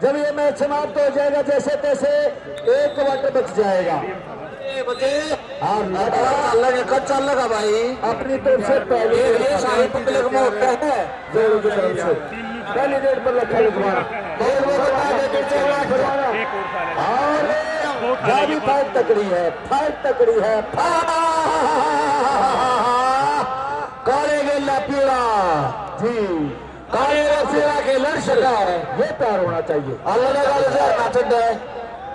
जब ये मैच समाप्त हो जाएगा जैसे तैसे एक वाटर बच जाएगा। कच्चा लगा भाई अपनी तरफ से पहले पब्लिक में होता है जोड़ी की तरफ से पहली रेड पर रखा लिखवाना और जारी फाइट तकड़ी है, फाइट तकड़ी है। करेंगे लपीड़ा जी करेगा के लड़ सका है, ये प्यार होना चाहिए। अल्लाह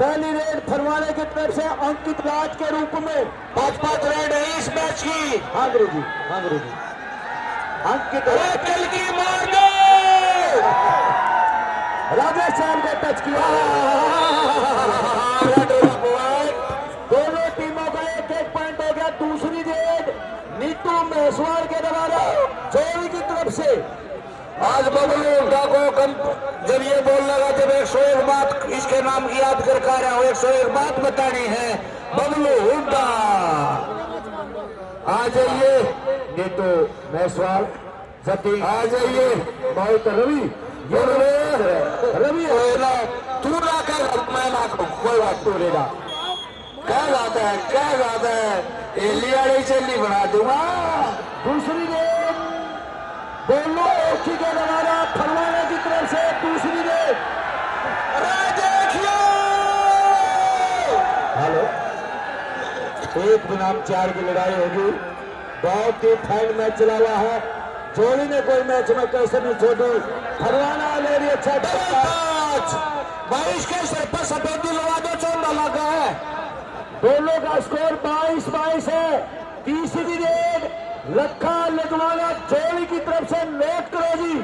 पहली रेड फरवाने की तरफ से अंकित राज के रूप में 5-5 रेड है इस मैच की। हाँ गुरु जी, हाँ गुरु जी। अंकित कल की मार दो राजस्थान को टच किया। दोनों टीमों का एक एक पॉइंट हो गया। दूसरी रेड नीतू मेहसवाल के द्वारा जोड़ी की तरफ से। आज बबलू हुड्डा को जब ये बोल लगा जब 101 बात इसके नाम की याद कर रहा हूं, 101 बात बतानी है। बबलू हुड्डा आ जाइए नीतू मेहसवाल, जती आ जाइए बहुत रवि, ये रवि तू ना कर मैं ना करूं, कोई बात तू लेगा। क्या गाता है, क्या गाता है, एलियाड़ी चेली बना दूंगा। दूसरी रेड दोनों ओखी के द्वारा फरवाने की तरफ से दूसरी रेड। देखिए हेलो, एक बनाम 4 की लड़ाई होगी। बहुत ही फाइन मैच चला हुआ है। जोड़ी ने कोई मैच में कैसे नहीं छोड़ी। फरवाना ले रही अच्छा बारिश के सर पर सफेदी लगा दो, चौंधा लगा है। दोनों का स्कोर 22-22 है। तीसरी रेड लखा लगवाना जोड़ी की तरफ से नोट करो जी।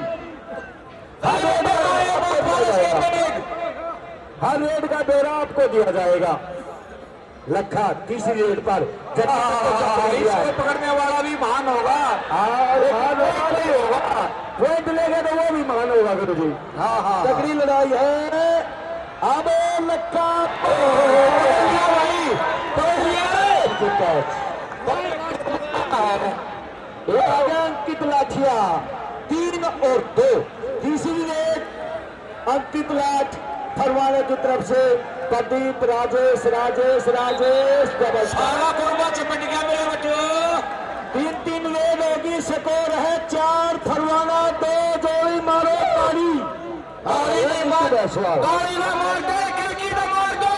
हर रेड का ब्यौरा आपको दिया जाएगा। लखा तीसरी रेड पर इसको पकड़ने वाला भी महान होगा, पॉइंट लेगा तो वो भी महान होगा गुरु जी। हाँ हाँ तगड़ी लड़ाई है। अब लक्का अंकित लाठिया 3 और 2। तीसरी रेड अंकित लाठ फरवाने की तरफ से प्रदीप राजेश राजेश राजेश सारा कोरबा चपट गया मेरे बच्चों। 3-3 रेड होगी। स्कोर है 4 फरवाना 2 जोड़ी मारो ताली। गाड़ी ना मार दे, खिड़की ना मार दो।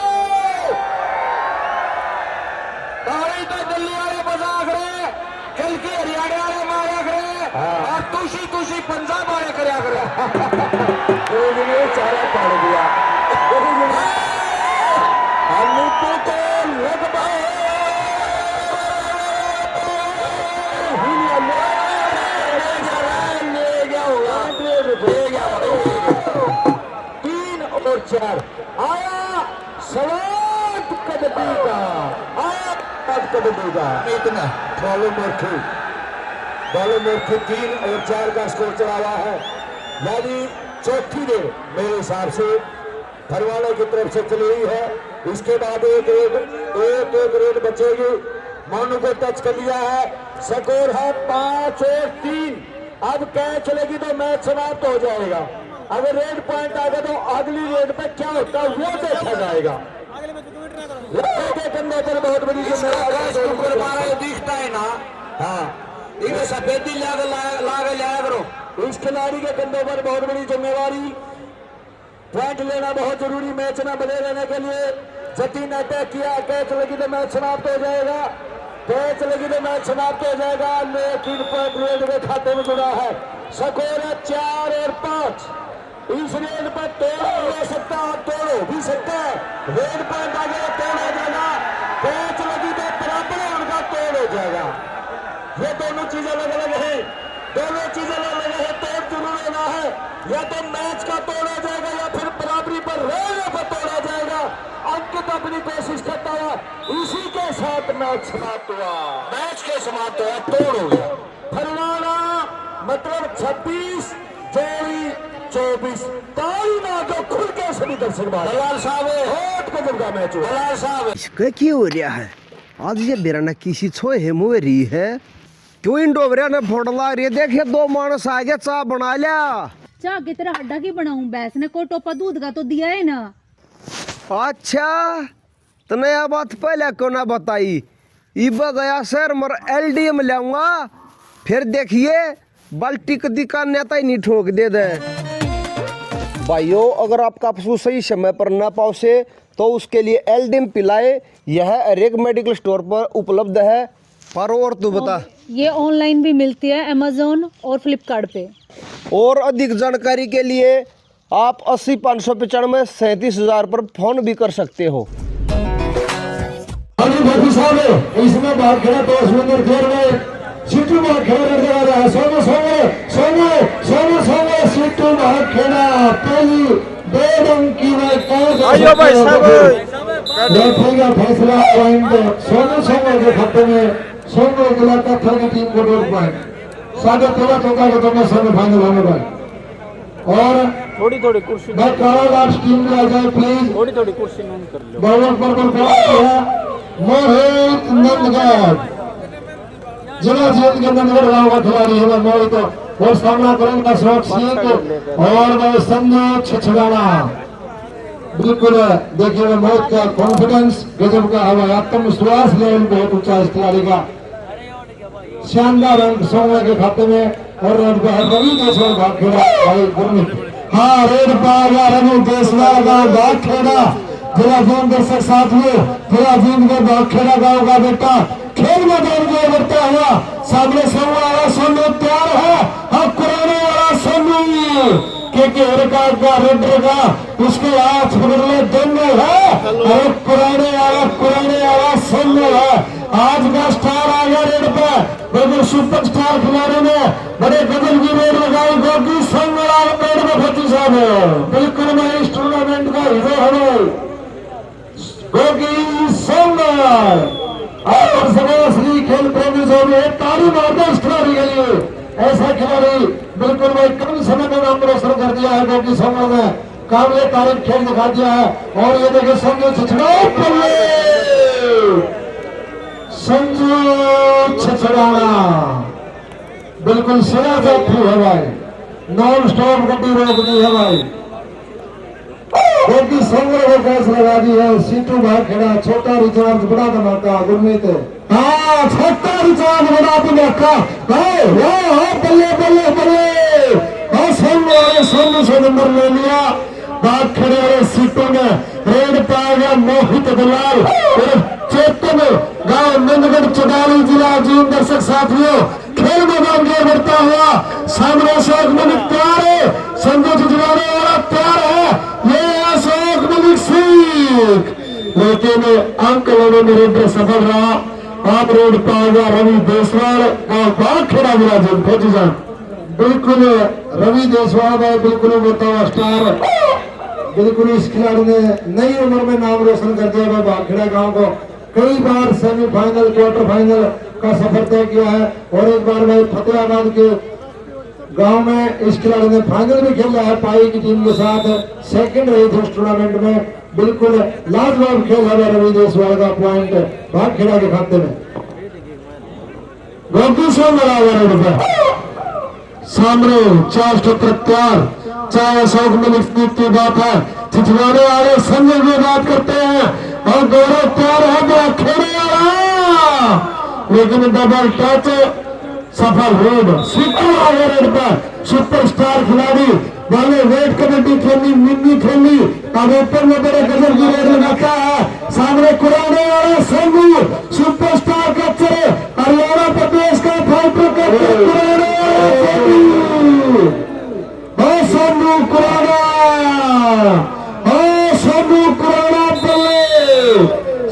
गाड़ी तो दिल्ली वाले बजा करे, खिड़की हरियाणा वाले मारा करे, और तुशी तुशी पंजाब वाले करया करे। चारा पड़ गया नीतू को लगभग ले गया होगा। 3 और 4 आया सवाद कदमी का, आया कदमी का इतना बालो मोर्खी 3 और 4 का स्कोर चला हुआ है। यानी चौथी रेड मेरे हिसाब से फरवाने की तरफ से चली हुई है। इसके बाद एक रेड बचेगी। मानू को टच कर लिया है। स्कोर है 5 और 3। अब कैच चलेगी तो मैच समाप्त हो जाएगा। अगर रेड पॉइंट आ गया तो अगली रेड पे क्या होता है वो देखा जाएगा। कंधे पर बहुत बड़ी जिम्मेदारी दिखता है ना। हाँ, इन्हें सफेदी लाया करो। इस खिलाड़ी के कंधों पर बहुत बड़ी जिम्मेवारी। पॉइंट लेना बहुत जरूरी मैच में बने रहने के लिए। जती ने तय किया कैच लगी तो मैच समाप्त हो जाएगा, कैच लगी तो मैच समाप्त हो जाएगा। लेकिन पॉइंट रेड के खाते में जुड़ा है। स्कोर है 4 और 5। इस रेड पर तोड़ा हो सकता है, तोड़ो भी सकता है। रेड पॉइंट आ गया तोड़ हो जाएगा, कैच लगी तो बराबर उनका तोड़ हो जाएगा। ये दोनों चीजें अलग अलग है, दोनों चीजें अलग अलग है। तोड़ जरूर होना है, या तो मैच का तोड़ा जाएगा या फिर बराबरी पर रहने पर तोड़ा जाएगा। अंकित अपनी कोशिश करता हुआ इसी के साथ मैच समाप्त हुआ। मैच के समाप्त हुआ, तोड़ हो गया। फरवाना मतलब 26 जोड़ी 24। ताली ना तो खुल के सभी दर्शक दलाल साहब बहुत गजब का मैच हुआ। दलाल साहब इसका क्या हो रहा है आज? ये बेराना किसी छो हेमोरी है क्यों? इन डोबरिया ने फोड़ ला रही है। देखिए 2 मानस आ गया, चा बना लिया। चाह की तरह हड्डा की बनाऊं? भैंस ने कोई टोपा दूध का तो दिया है ना। अच्छा तो नया बात पहले क्यों ना बताई। इब गया सर मर एलडीएम लाऊंगा, फिर देखिए बाल्टी का दुकान नेता ही नहीं ठोक दे दे। भाइयों अगर आपका पशु सही समय पर ना पहुंचे तो उसके लिए एलडीएम पिलाए। यह हर एक मेडिकल स्टोर पर उपलब्ध है। पर और तू बता। ये ऑनलाइन भी मिलती है अमेजोन और फ्लिपकार्ट पे। और अधिक जानकारी के लिए आप 80 595 37,000 पर फोन भी कर सकते हो। अभी भट्टी साहब इसमें भाग खेला 10 मिनट देर में सीटू भाग खेला करने वाला है। सोनू सोनू सोनू सोनू सोनू सीटू भाग खेला पहली 2 अंक की आइयो भाई साहब देखिएगा फैसला पॉइंट सोनू सोनू के खाते में। सोनू जिला पत्थर की टीम को 2 पॉइंट 13.5 चौका के तुमने सेमीफाइनल होने पर। और थोड़ी कुर्सी मैं लास्ट टीम में आ जाए प्लीज। थोड़ी कुर्सी नोन कर लो। बॉलर पर मोहित नंदगढ़ जिला जीत के नंदगढ़ गांव का खिलाड़ी है मोहित। और सामना करेंगे अशोक सिंह और मैं संजय छिछड़ाना। बिल्कुल देखिए मोहित का कॉन्फिडेंस गजब का है, आत्मविश्वास लेवल बहुत ऊंचा इस खिलाड़ी का। शानदार अंक सोमवार के खाते में। और रवि देशवाल भाग खेला भाई गुरमीत। हाँ रेड पाएगा रवि देशवाल का भाग खेला। जिला जीवन दर्शक साथियों जिला जीवन के भाग खेला गाँव का बेटा खेल मैदान में बढ़ता हुआ सामने सोनू वाला सोनू तैयार है। अब पुराने वाला सोनू के हरका का रेडर का उसके हाथ पकड़ ले दोनों है। और पुराने वाला सोनू है। आज का स्टार आ गया रेड पे बिल्कुल सुपर स्टार खिलाड़ी ने बड़े गजल की रेड लगाई। गोगी संग रेड में भट्टी साहब बिल्कुल मैं इस टूर्नामेंट का हीरो हूँ। गोगी संग और असली खेल प्रेमी जो भी है ताली मारते इस खिलाड़ी के लिए। ऐसा खिलाड़ी बिल्कुल भाई कम समय में नाम रोशन कर दिया है। गोगी संग ने काबिले तारीफ खेल दिखा दिया है। और ये देखिए संजू छिछड़ा संजू छिछड़ाना बिल्कुल सिरा जाती है भाई। नॉन स्टॉप गड्डी रोक दी है भाई। गोगी संग्रह को कैच लगा दी है। सीटू भाग खेला छोटा रिचार्ज बड़ा धमाका गुरमीत। हाँ छोटा रिचार्ज बड़ा धमाका बल्ले बल्ले बल्ले। सोनू से नंबर ले लिया। भाग खेले वाले सीटों में रेड पाया गया मोहित दलाल और चेतन गांव नंदगढ़ चौडाली जिला जीवन दर्शक साथियों खेल मैदान में बढ़ता हुआ सामने अशोक मलिक तैयार है। संजय जुजवाने वाला तैयार है। ये अशोक मलिक सिंह लेकिन अंक लेने में रेडर सफल रहा। आप रोड पाएगा रवि देशवाल का भाग खेला जिला जीवन खोजी जान बिल्कुल रवि देशवाल भाई बिल्कुल बताओ स्टार। बिल्कुल इस खिलाड़ी ने नई उम्र में नाम रोशन कर दिया है भागखेड़ा गांव को। कई बार सेमीफाइनल क्वार्टर फाइनल का सफर तय किया है। और एक बार भाई फतेहाबाद के गांव में इस खिलाड़ी ने फाइनल भी खेला है पाई की टीम के साथ। सेकंड रही थी उस टूर्नामेंट में। बिल्कुल लाजवाब खेल है रवि देशवाल का पॉइंट भागखेड़ा के खाते में। गोगी से बराबर सामने 4 तैयार चाहे अशोक मलिक की बात है। छिछवाने वाले संजय की बात करते हैं और गौरव तैयार है भागखेड़े वाला लेकिन डबल टच सफल रोड सीटू रेड पर सुपरस्टार खिलाड़ी वाले वेट कबड्डी खेली मिनी खेली। अब ऊपर में बड़े गजब की रेड लगाता है। सामने कुराने वाला संजू सुपरस्टार का चले हरियाणा प्रदेश का फाइटर करते कुराने सोनू कुराना सोनू कुराना बल्ले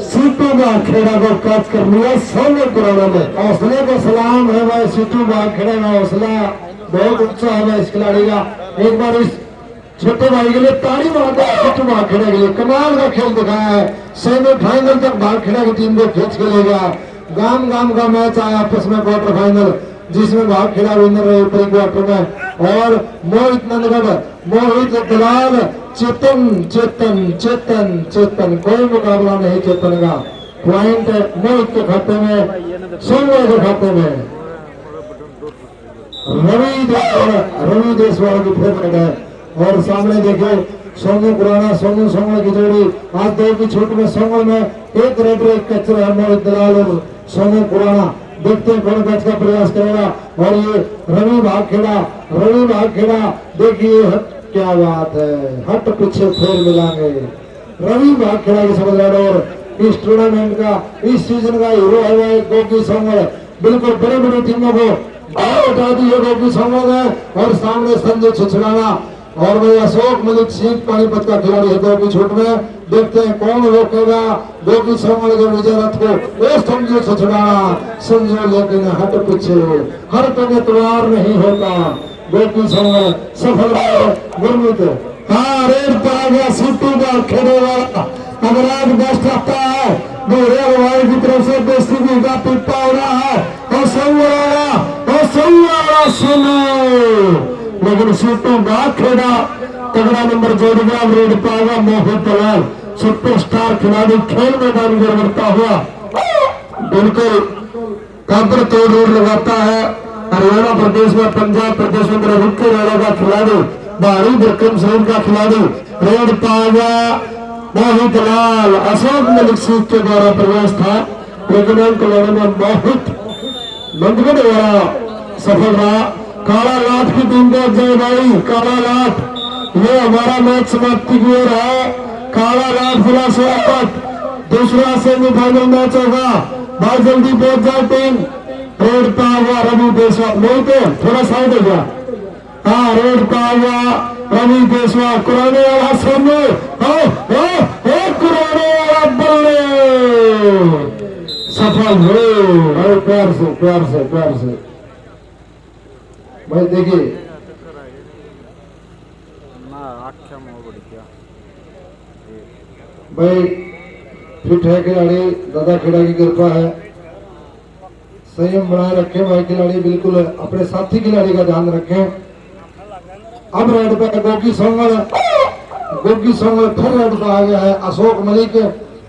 सीटू भागखेड़ा को कैच कर लिया। सोनू कुराना ने हौसले को सलाम है भाई। सीटू भागखेड़ा का हौसला बहुत ऊंचा है भाई इस खिलाड़ी का। एक बार इस छोटे भाई के लिए ताली मारता है। सीटू भागखेड़ा के लिए कमाल का खेल दिखाया है। सेमीफाइनल तक भागखेड़ा की टीम को खींच के ले गया। गांव का मैच आया आपस में क्वार्टर फाइनल जिसमें भागखेड़ा विनर रहे प्री क्वार्टर में। और मोहित नंदगढ़ मोहित दलाल चेतन चेतन चेतन चेतन कोई मुकाबला नहीं चेतन का। पॉइंट मोहित के खाते में सोनू के खाते में। रवि देशवाल की फेवरेट है। और सामने देखे सोनू पुराना सोनू सोमल की जोड़ी आज 2 की छूट में सोमल में एक रेड एक कचरा है। मोहित दलाल और सोनू पुराना देखते हैं कौन कैच का प्रयास करेगा। और ये रवि भागखेड़ा देखिए क्या बात है, हट पीछे फेर मिलाएंगे रवि भागखेड़ा की समझ रहा है। और इस टूर्नामेंट का इस सीजन का हीरो है गोगी सोमल। बिल्कुल बड़ी बड़ी टीमों को उठा दी है गोगी सोमल है। और सामने संजय छिछड़ाना और भाई अशोक मलिक सिंह पानीपत का खिलाड़ी है 2 की छूट में। देखते हैं कौन रोकेगा गोगी सोमल के विजय रथ को। वो संजय छिछड़ाना संजय लेकिन हट पीछे हर कभी तैयार नहीं होता। गोगी सोमल सफल गुरमीत। हाँ रेड पा गया सिट्टू का खेले वाला अगर आज बेस्ट आता है गोरे हवाई की तरफ से बेस्ती का पिप्पा हो रहा है। और सुनो लेकिन सिट्टू बात खेड़ा तगड़ा नंबर जोड़ेगा। रेड पाएगा मोहित दलाल सुपरस्टार खिलाड़ी खेल मैदान में बढ़ता हुआ बिल्कुल काबर तोड़ रोड लगाता है। हरियाणा प्रदेश में पंजाब प्रदेश में रुके रहने का खिलाड़ी भारी भरकम शरीर का खिलाड़ी रेड पाएगा मोहित दलाल। अशोक मलिक सिंह के द्वारा प्रवेश था लेकिन अंक लेने में मोहित नंदगढ़ वाला सफल रहा। काला लाट की टीम को जय भाई काला लाट ये हमारा मैच समाप्ति की ओर है। काला लाट जिला सोनभद्र दूसरा सेमीफाइनल मैच होगा भाई जल्दी पहुंच जाए टीम। रेड पा हुआ रवि देशवाल नहीं तो थोड़ा साइड हो गया। हाँ रेड पा हुआ रवि देशवाल कुराने वाला सोनू कुराने वाला बल्ले सफल हो। प्यार से भाई देखिए भाई फिट है खिलाड़ी दादा खेड़ा की कृपा है। संयम बनाए रखें भाई खिलाड़ी बिल्कुल अपने साथी खिलाड़ी का ध्यान रखें। अब रेड पे गोगी सोंगल फिर रेड पे आ गया है अशोक मलिक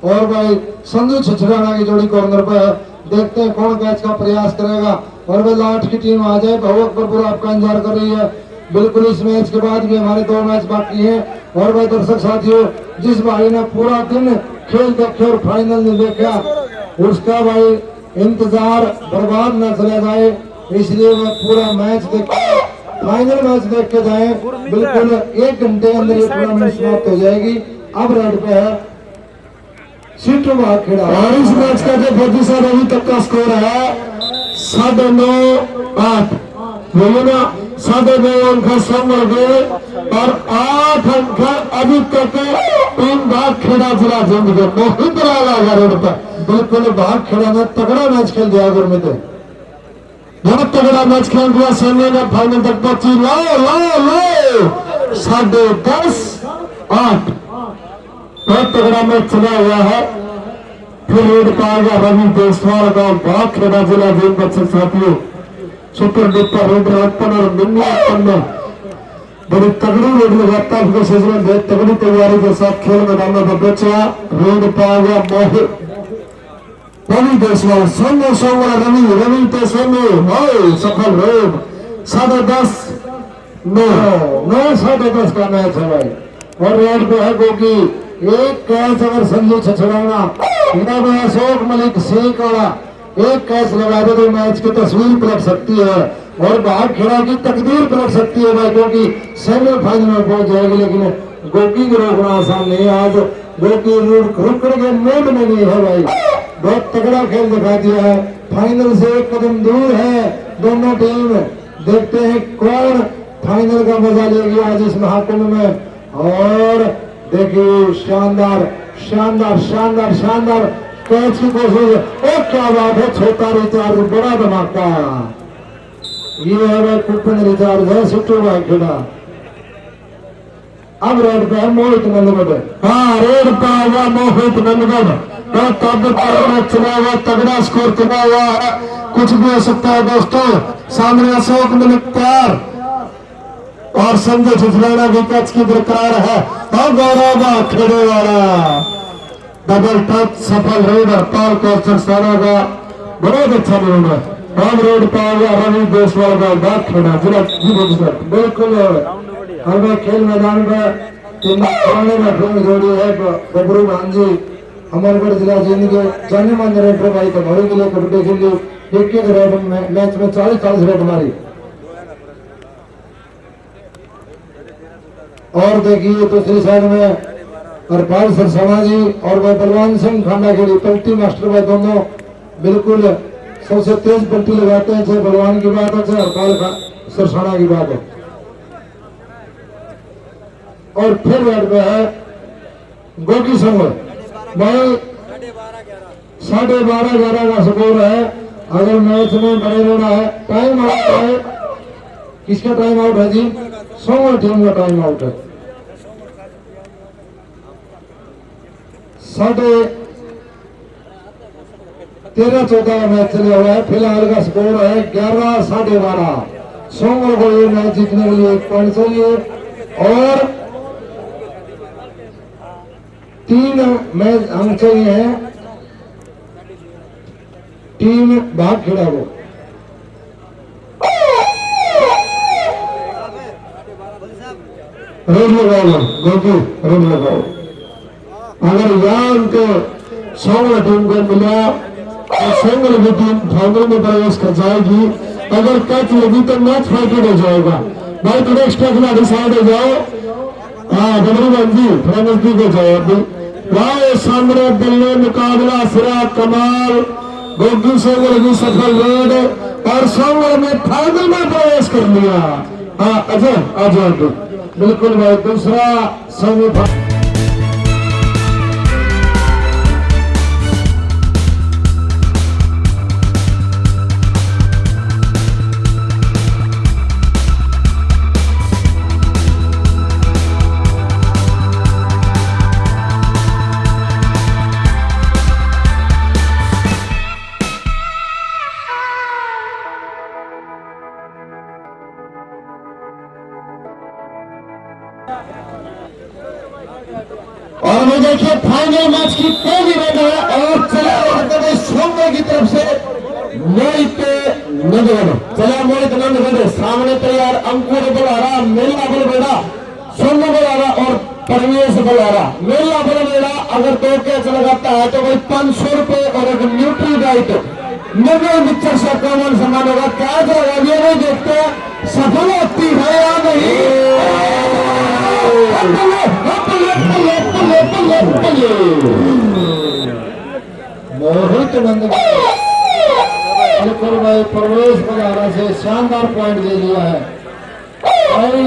और भाई संजू छिछड़ाना की जोड़ी कॉर्नर पे है। देखते हैं कौन कैच का प्रयास करेगा। और भाई लाट की टीम आ जाए भाव अकबरपुर आपका इंतजार कर रही है। बिल्कुल इस मैच के बाद भी हमारे 2 मैच बाकी हैं। और भाई दर्शक साथियों जिस भाई ने पूरा दिन खेल देखे और फाइनल नहीं देखा उसका भाई इंतजार बर्बाद न चला जाए इसलिए मैं पूरा मैच देख फाइनल मैच देख के जाए। बिल्कुल 1 घंटे अंदर ये टूर्नामेंट समाप्त हो जाएगी। अब रेड पे है सिट्टू भागखेड़ा। और इस मैच का जो प्रतिशत अभी तक का स्कोर है 9.5 बोलो ना 9.5 अंक संभल गए और 8 अंक अभी तक टीम भागखेड़ा जिला जीत गए। मोहित दलाल आ गया रेड पर। बिल्कुल भागखेड़ा ने तगड़ा मैच खेल दिया गुरमीत बहुत तगड़ा मैच खेल दिया। सेमी ने फाइनल तक पहुंची। लो 10.5 बहुत तगड़ा मैच चला हुआ है। फिर रेड पाएगा रवि देशवाल का भागखेड़ा जिला जीत बच्चे साथियों सुपर डुपर रेड ओपन और मिनी ओपन में बड़ी तगड़ी रेड लगाता है। बहुत तगड़ी तैयारी के साथ खेल मैदान में बचा। रेड पाएगा मोहित रवि देशवाल सोनू सोमवार रवि तो सोनू सफल रेड 10.5 9.5 का मैच है भाई। और रेड पे है क्योंकि एक कैच अगर संजू छिछड़ाना अशोक मलिक सिंह का एक कैच लगा दे तो मैच की तस्वीर पलट सकती है और भागखेड़ा की तकदीर पलट सकती है भाई क्योंकि सेमीफाइनल में पहुंच जाएगी। लेकिन गोगी को रोकना आसान नहीं। आज गोगी रुकने के मूड में नहीं है भाई। बहुत तगड़ा खेल दिखा दिया है। फाइनल से 1 कदम दूर है दोनों टीम। देखते हैं कौन फाइनल का मजा लेगी आज इस महाकुंभ में। और देखिए शानदार कैच की कोशिश। ओ क्या बात है छोटा रिचार्ज बड़ा धमाका। ये है भाई कुपन रिचार्ज है सिट्टू भागखेड़ा। अब रेड पे है मोहित नंदगढ़। हाँ रेड पे हुआ मोहित नंदगढ़ तो तब मैच चला हुआ तगड़ा स्कोर चला हुआ है। कुछ भी हो सकता है दोस्तों। सामने अशोक मलिक तैयार और संजय छिछड़ाना भी कैच की दरकार है। और गौरव भागखेड़े वाला डबल टच सफल रेड हड़ताल को सारा का बहुत अच्छा निर्णय। हम रोड पाओगे रवि देशवाल का बात खड़ा पूरा बिल्कुल हमें खेल मैदान में फिल्म जोड़ी है बबरू भांजी अमरगढ़ जिला जींद के जाने माने रेडर भाई कमौरी के लिए कबड्डी खेली एक रेड मैच में 40 रेड मारी। और देखिए दूसरी साइड में हरपाल सरसाना जी और वह बलवान सिंह खाना खेली पलटी मास्टर भाई दोनों बिल्कुल सबसे तेज पलटी लगाते हैं, चाहे बलवान की बात हो चाहे हरपाल सरसाना की बात हो। और फिर रेड में है गोगी संघ भाई 12:30 का स्कोर है। अगर मैच में बने रहना है टाइम आउट है, किसका टाइम आउट है जी? सोमवार टीम का टाइम आउट है। 13:14 का मैच चला हुआ है। फिलहाल का स्कोर है 11:12। सोमवार को ये मैच जीतने के लिए 1 पॉइंट चाहिए और 3 मैच हम चाहिए हैं टीम भाग खिड़ा को। रोड लगाओ गोपी, रोड लगाओ। अगर यहाँ उनको सोमवार टीम को मिला और सोमवार की टीम फाइनल में प्रवेश कर जाएगी। अगर कैच लगी तो मैच फाइटेड हो जाएगा। भाई थोड़ा एक्स्ट्रा खिलाड़ी साइड हो जाओ। हाँ बबरू बंजी थोड़ा नजदीक हो जाओ अभी। वाह सामने दिल्ली मुकाबला सिरा कमाल गोगी से लगी सफल रेड और सोमवार में फाइनल में प्रवेश कर लिया। हाँ अजय अजय बिल्कुल भाई दूसरा सेमीफाइनल। और वो देखिए फाइनल मैच की पहली रेड है और चला सोमवार की तरफ से मोहित नंदगढ़ चला मोहित नंदगढ़ सामने तैयार अंकुर बलारा मेला बलबेड़ा सोनू बलारा और परवेश बलारा। मेला बलबेड़ा अगर 2 कैच लगाता है तो कोई 500 रुपए और एक न्यूट्री डाइट नगर मिक्सर से कॉमन सामान होगा। क्या जाएगा ये नहीं देखते सफल होती है या नहीं। मोहित नंदगढ़ बिल्कुल भाई प्रवेश बजारा से शानदार पॉइंट दे दिया है भाई।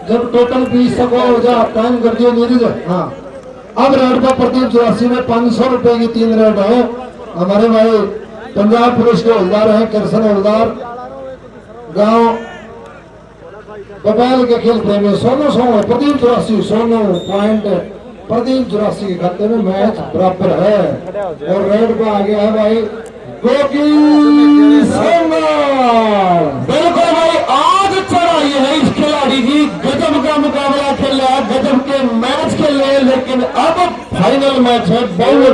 जब टोटल 20 सको हो जाए टाइम कर दिया नीरज। हाँ अब रेड का प्रदीप 84 में 500 रुपए की 3 रेड है। हमारे भाई पंजाब पुलिस के हवलदार हैं कृष्ण हवलदार गांव बबैल के खेल प्रेमी सोनू सोनू प्रदीप 84 सोनू पॉइंट प्रदीप 84 के खाते में मैच बराबर है। और रेड को आ गया है भाई गोगी बिल्कुल भाई आज चढ़ाई है इस खिलाड़ी की। गजब का मुकाबला खेल रहा है, गजब के मैच खेल रहे हैं। लेकिन अब फाइनल मैच है बहुवर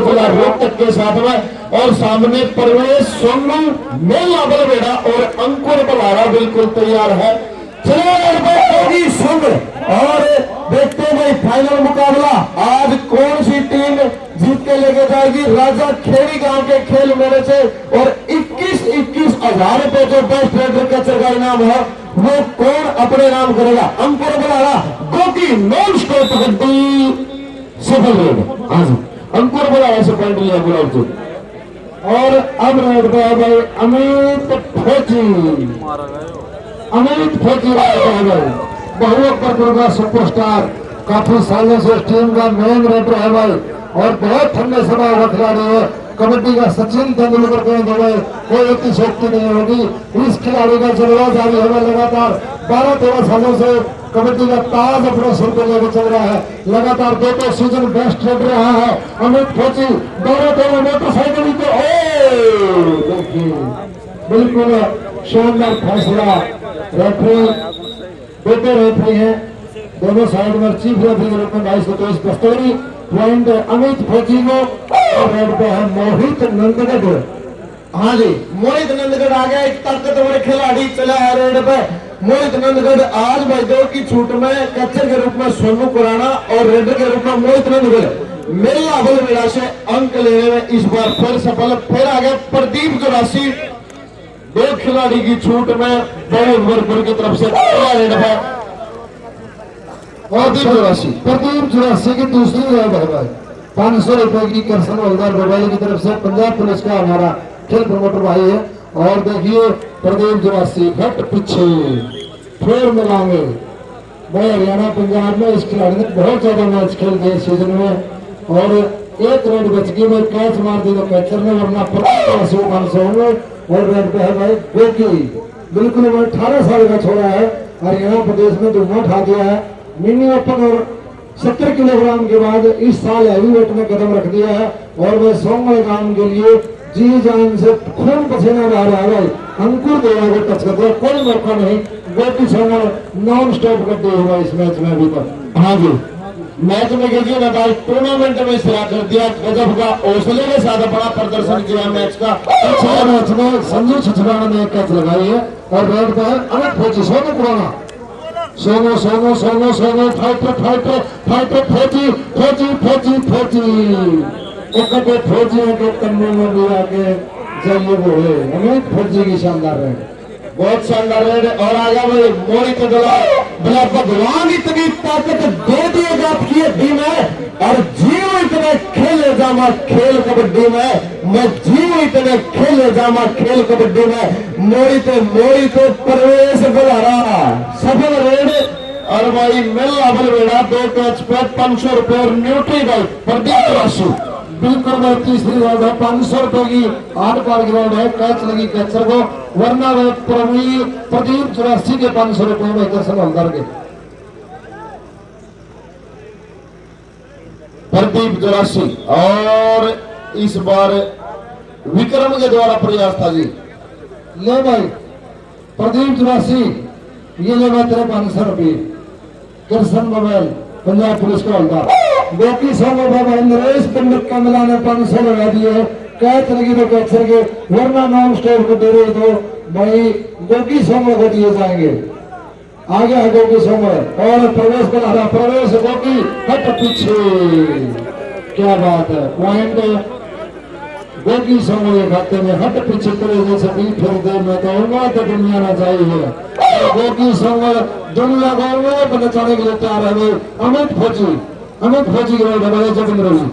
जिला रोहतक के साथ में और सामने प्रवेश सोनू मेला बलबेड़ा और अंकुर बलारा बिल्कुल तैयार है। चलिए संघ और देखते हैं भाई फाइनल मुकाबला आज कौन सी टीम जीत के लेके जाएगी। राजा खेड़ी गांव के खेल मेरे से और 21,000 रुपए जो बेस्ट रेडर का चरगा इनाम है वो कौन अपने नाम करेगा। अंकुर बलारा गोगी नॉन स्टॉप कबड्डी सफल रेड। हाँ जी अंकुर बलारा से पॉइंट लिया गुलाब। और अब रेड पे भाई अमित फौजी बहु अकबरपुर का सुपरस्टार काफी सालों से इस टीम का मेन रेडर है भाई और बहुत ठंडे स्वभाव का खिलाड़ी है। कबड्डी का सचिन तेंदुलकर को भाई कोई इतनी शक्ति नहीं होगी। इस खिलाड़ी का जलवा जारी है लगातार 12-13 सालों से कबड्डी का ताज अपने सिर पर लेकर चल रहा है। लगातार 2 सीजन बेस्ट रेडर रहा है अमित फौजी। दोनों मोटरसाइकिल बिल्कुल शानदार फैसला। रेफरी बेटे रेफरी हैं दोनों साइड में। चीफ रेफरी के रूप में 22-23 कस्तूरी पॉइंट अमित फौजी को और रेड पे है मोहित नंदगढ़। हाँ जी, मोहित नंदगढ़ आ गया, एक ताकतवर खिलाड़ी चला है रेड पे। मोहित नंदगढ़ आज भाई दो की छूट में कच्चर के रूप में सोनू कुराना और रेड के रूप में मोहित नंदगढ़ मेला बलबेड़ा से अंक लेने में इस बार फिर सफल। फिर आ गया प्रदीप जोरासी, दो खिलाड़ी की छूट में बड़े की तरफ से रेड पे प्रदीप चौरासी की दूसरी राय भाई 500 रुपए की करसन हवलदार बबाली की तरफ से पंजाब पुलिस का हमारा खेल प्रमोटर भाई है। और देखिए प्रदीप चौरासी घट पीछे फिर मिलाएंगे भाई। हरियाणा पंजाब में इस खिलाड़ी ने बहुत ज्यादा मैच खेल दिए सीजन में और एक रेड बच गई में कैच मार दी तो कैचर ने, वरना 500 होंगे। और रेड पे है भाई गोकी, बिल्कुल वो 18 साल का छोड़ा है, हरियाणा प्रदेश में धुआं उठा दिया है। मिनी ओपन और 70 किलोग्राम के बाद इस साल हैवीवेट में कदम रख दिया है और वह सोमवार काम के लिए जी जान से खून पसीना बहा रहा है भाई। अंकुर देवा को टच कर दिया, कोई मौका नहीं। गोपी सोमवार नॉन स्टॉप कर दिया हुआ इस मैच में अभी तक। हाँ जी, मैच में गिरजी ने भाई टूर्नामेंट में सिरा कर दिया, गजब का हौसले के साथ बड़ा प्रदर्शन किया मैच का। अच्छा मैच में संजू छिछवाड़ा ने एक कैच लगाई है और रेड पे अमित फौजी सोनू पुराना सोनो सोनो सोनो सोनो फाइटर फाइटर फाइटर फौजी फौजी फौजी फौजी एक फौजियों के कन्ने में भी आके जाइए बोले अमित फौजी की शानदार रेड, बहुत शानदार रेड। और आगे भाई मोहित भला भगवान इतनी ताकत दे दिएगा आपकी हड्डी में और जीव इतने खेले जामा खेल कबड्डी में, मैं जीव इतने खेले जामा खेल कबड्डी में। मोहित मोहित प्रवेश बुलारा सफल रेड। और भाई मेला बलबेड़ा 2 कैच पे 500 रुपए और न्यूट्री भाई प्रदीप राशि बिल्कुल मैं तीसरी राउंड है 500 रुपए की 8 पार की राउंड है, कैच लगी कैचर को, वरना वह प्रदीप चौरासी के 500 रुपए में दर्शन हवलदार के। प्रदीप जोरासी और इस बार विक्रम के द्वारा प्रयास था जी। ले भाई प्रदीप चौरासी ये ले मैं तेरे 500 रुपये कृष्ण मोबाइल पंजाब पुलिस का हवलदार। गोपी सोमो बाबा नरेश पंडित का मिलाने 500 लगा दिए, कैच लगी तो कैचर के, वरना नॉन स्टॉप को दे रहे तो भाई गोपी सोमो को दिए जाएंगे। आगे है गोपी सोमो और प्रवेश बना रहा, प्रवेश गोपी हट पीछे, क्या बात है। पॉइंट गोपी सोमो के खाते में, हट पीछे करे जैसे भी फिर दे मैं कहूंगा तो दुनिया ना चाहिए। गोपी सोमो दुनिया को बचाने के लिए तैयार है भाई। अमित फौजी की रेड है जगन रवि।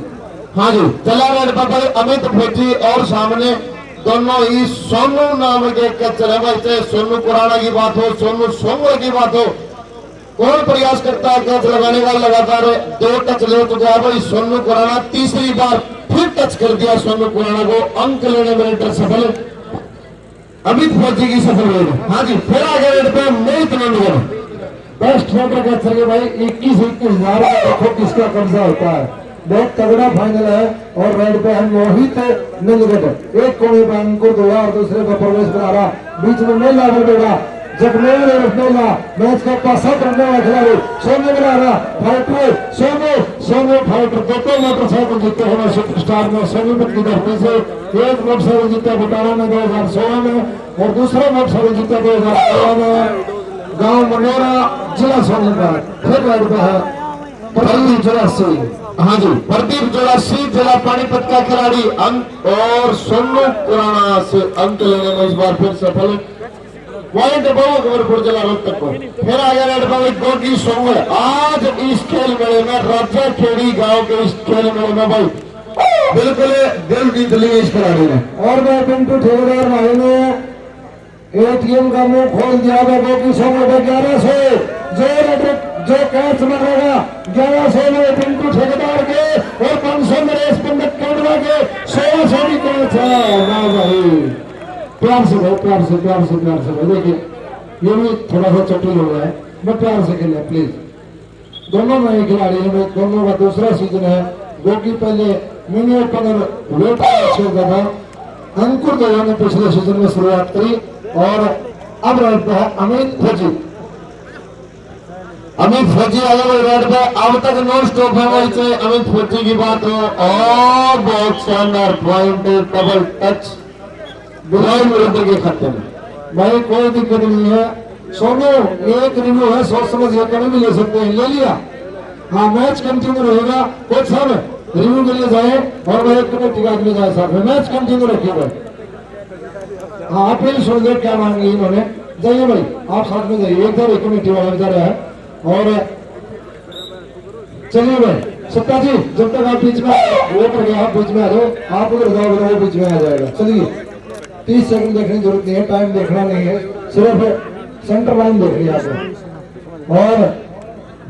हाँ जी, चला रेड पर भाई अमित फौजी और सामने दोनों ही सोनू नाम के कैचर है भाई। चाहे सोनू कुराना की बात हो, सोनू सोमवार की बात हो, कौन प्रयास करता है कैच लगाने का, लगातार 2 टच ले चुका है भाई सोनू कुराना। तीसरी बार फिर टच कर दिया सोनू कुराना को, अंक लेने में रेड सफल अमित फौजी की सफल रेड। हाँ जी, फिर आगे रेड पे मोहित नंदगढ़ बेस्ट फोटो कैचर के भाई 21,000 देखो किसका कब्जा होता है, बहुत तगड़ा फाइनल है। और रेड पे है मोहित नंदगढ़, एक कोने पे अंकुर दुआ और दूसरे पे प्रवेश बना रहा, बीच में मेला बलबेड़ा जगमेर मेला मैच का पासा करने वाला खिलाड़ी सोनू बना रहा फाइटर सोनू फाइटर। दोनों मोटरसाइकिल जीते हैं सुपरस्टार में, सोनीपत की धरती से एक मोटरसाइकिल जीता बटाला में 2016 में और दूसरा मोटरसाइकिल जीता 2016 में गांव मनोरा जिला सोनीपत। फिर रेड पे है प्रदीप चौरासी। हाँ जी, प्रदीप जोरासी जिला पानीपत का खिलाड़ी अंक और सोनू कुराना से अंक लेने में इस बार फिर सफल। पॉइंट बहु जिला रोहतक को। फिर आ गया रेड पर गोगी सोमवार। आज इस खेल मेले में राजा खेड़ी गांव के इस खेल मेले में भाई बिल्कुल दिल जीत लिए इस खिलाड़ी ने। और मैं पिंटू ठेकेदार भाई ने एटीएम का मुंह खोल दिया है। गोगी सोमवार 1100 जो कैच मारेगा 1100 में पिंटू ठेकेदार के और 500 नरेश पंडित कोडवा के 1600 की कैच है। वाह भाई, प्यार से भाई, प्यार से भाई। देखिए ये भी थोड़ा सा चटिल हो गया है, मैं प्यार से खेले प्लीज। दोनों नए खिलाड़ी हैं, दोनों का दूसरा सीजन है। गोगी पहले मिनी ओपन वेट खेलता था, अंकुर देवा ने पिछले सीजन में शुरुआत करी और अब रहता है अमित फौजी। अमित फौजी आया हुआ रेड पे, अब तक नॉन स्टॉप है भाई। चाहे अमित फौजी की बात हो और बहुत शानदार पॉइंट डबल टच बिलाल मुरब्बी के खाते में। भाई कोई दिक्कत नहीं है। सोनू एक रिव्यू है, सोच समझ के कभी भी ले सकते हैं, ले लिया। हाँ मैच कंटिन्यू रहेगा, कोच साहब रिव्यू के लिए जाए और भाई कमेटी का आदमी जाए साथ में, मैच कंटिन्यू रखिए भाई। हाँ आप ही सुन देख क्या मांगी इन्होंने, जाइए भाई आप साथ में जाइए, एक बार कमेटी वाला बेचारा है। और चलिए भाई सत्ता जी जब तक आप बीच में वो कर आप बीच में आ जाओ, आप उधर जाओ वो बीच में आ जाएगा। चलिए 30 सेकंड देखने की जरूरत नहीं है, टाइम देखना नहीं है, सिर्फ सेंटर लाइन देखनी है आपको। और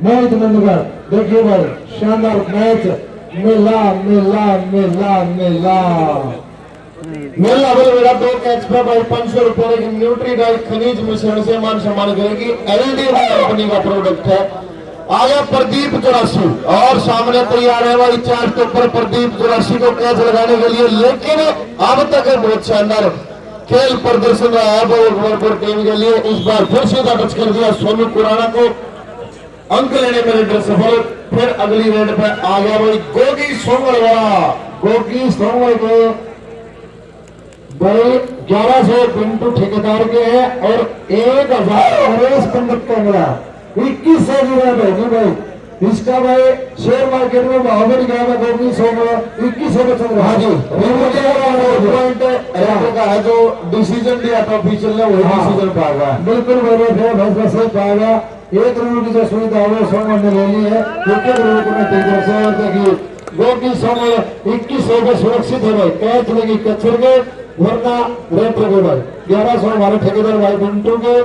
मोहित नंदगढ़ देखिए भाई शानदार मैच, मेला मेला मेला मेला मेला बोले मेरा 2 कैच पे भाई 500 रुपए की न्यूट्रीडाइट खनिज मिश्रण से मान सम्मान करेगी। एलडी कंपनी का प्रोडक्ट है। आया प्रदीप 84 और सामने तैयार है भाई 4 के ऊपर प्रदीप 84 को कैच लगाने के लिए, लेकिन अब तक बहुत शानदार खेल प्रदर्शन रहा है भोजपुर टीम के लिए। इस बार फिर सीधा टच कर दिया सोनू कुराना को, अंक लेने में रेडर सफल। फिर अगली रेड पे आ गया भाई गोगी सोमवार, गोगी सोमवार को भाई 1100 पिंटू ठेकेदार के है और 1000 नरेश पंडित का मिला। 2100 भाई इसका भाई शेयर मार्केट में भाव बढ़ गया है, गोगी सोमवार 2100 का चल रहा है। पॉइंट का है जो डिसीजन दिया था ऑफिशियल ने वही डिसीजन पाएगा। बिल्कुल फैसला सही पाएगा। एक रूल की जो सुविधा है सोमवार ने ले ली है, एक रूल को मैं तेज से और देखिए गोगी सोमवार 2100 का सुरक्षित है भाई, कैच लगी कचर के वरना रेट लगे भाई 1100 हमारे ठेकेदार भाई पिंटू के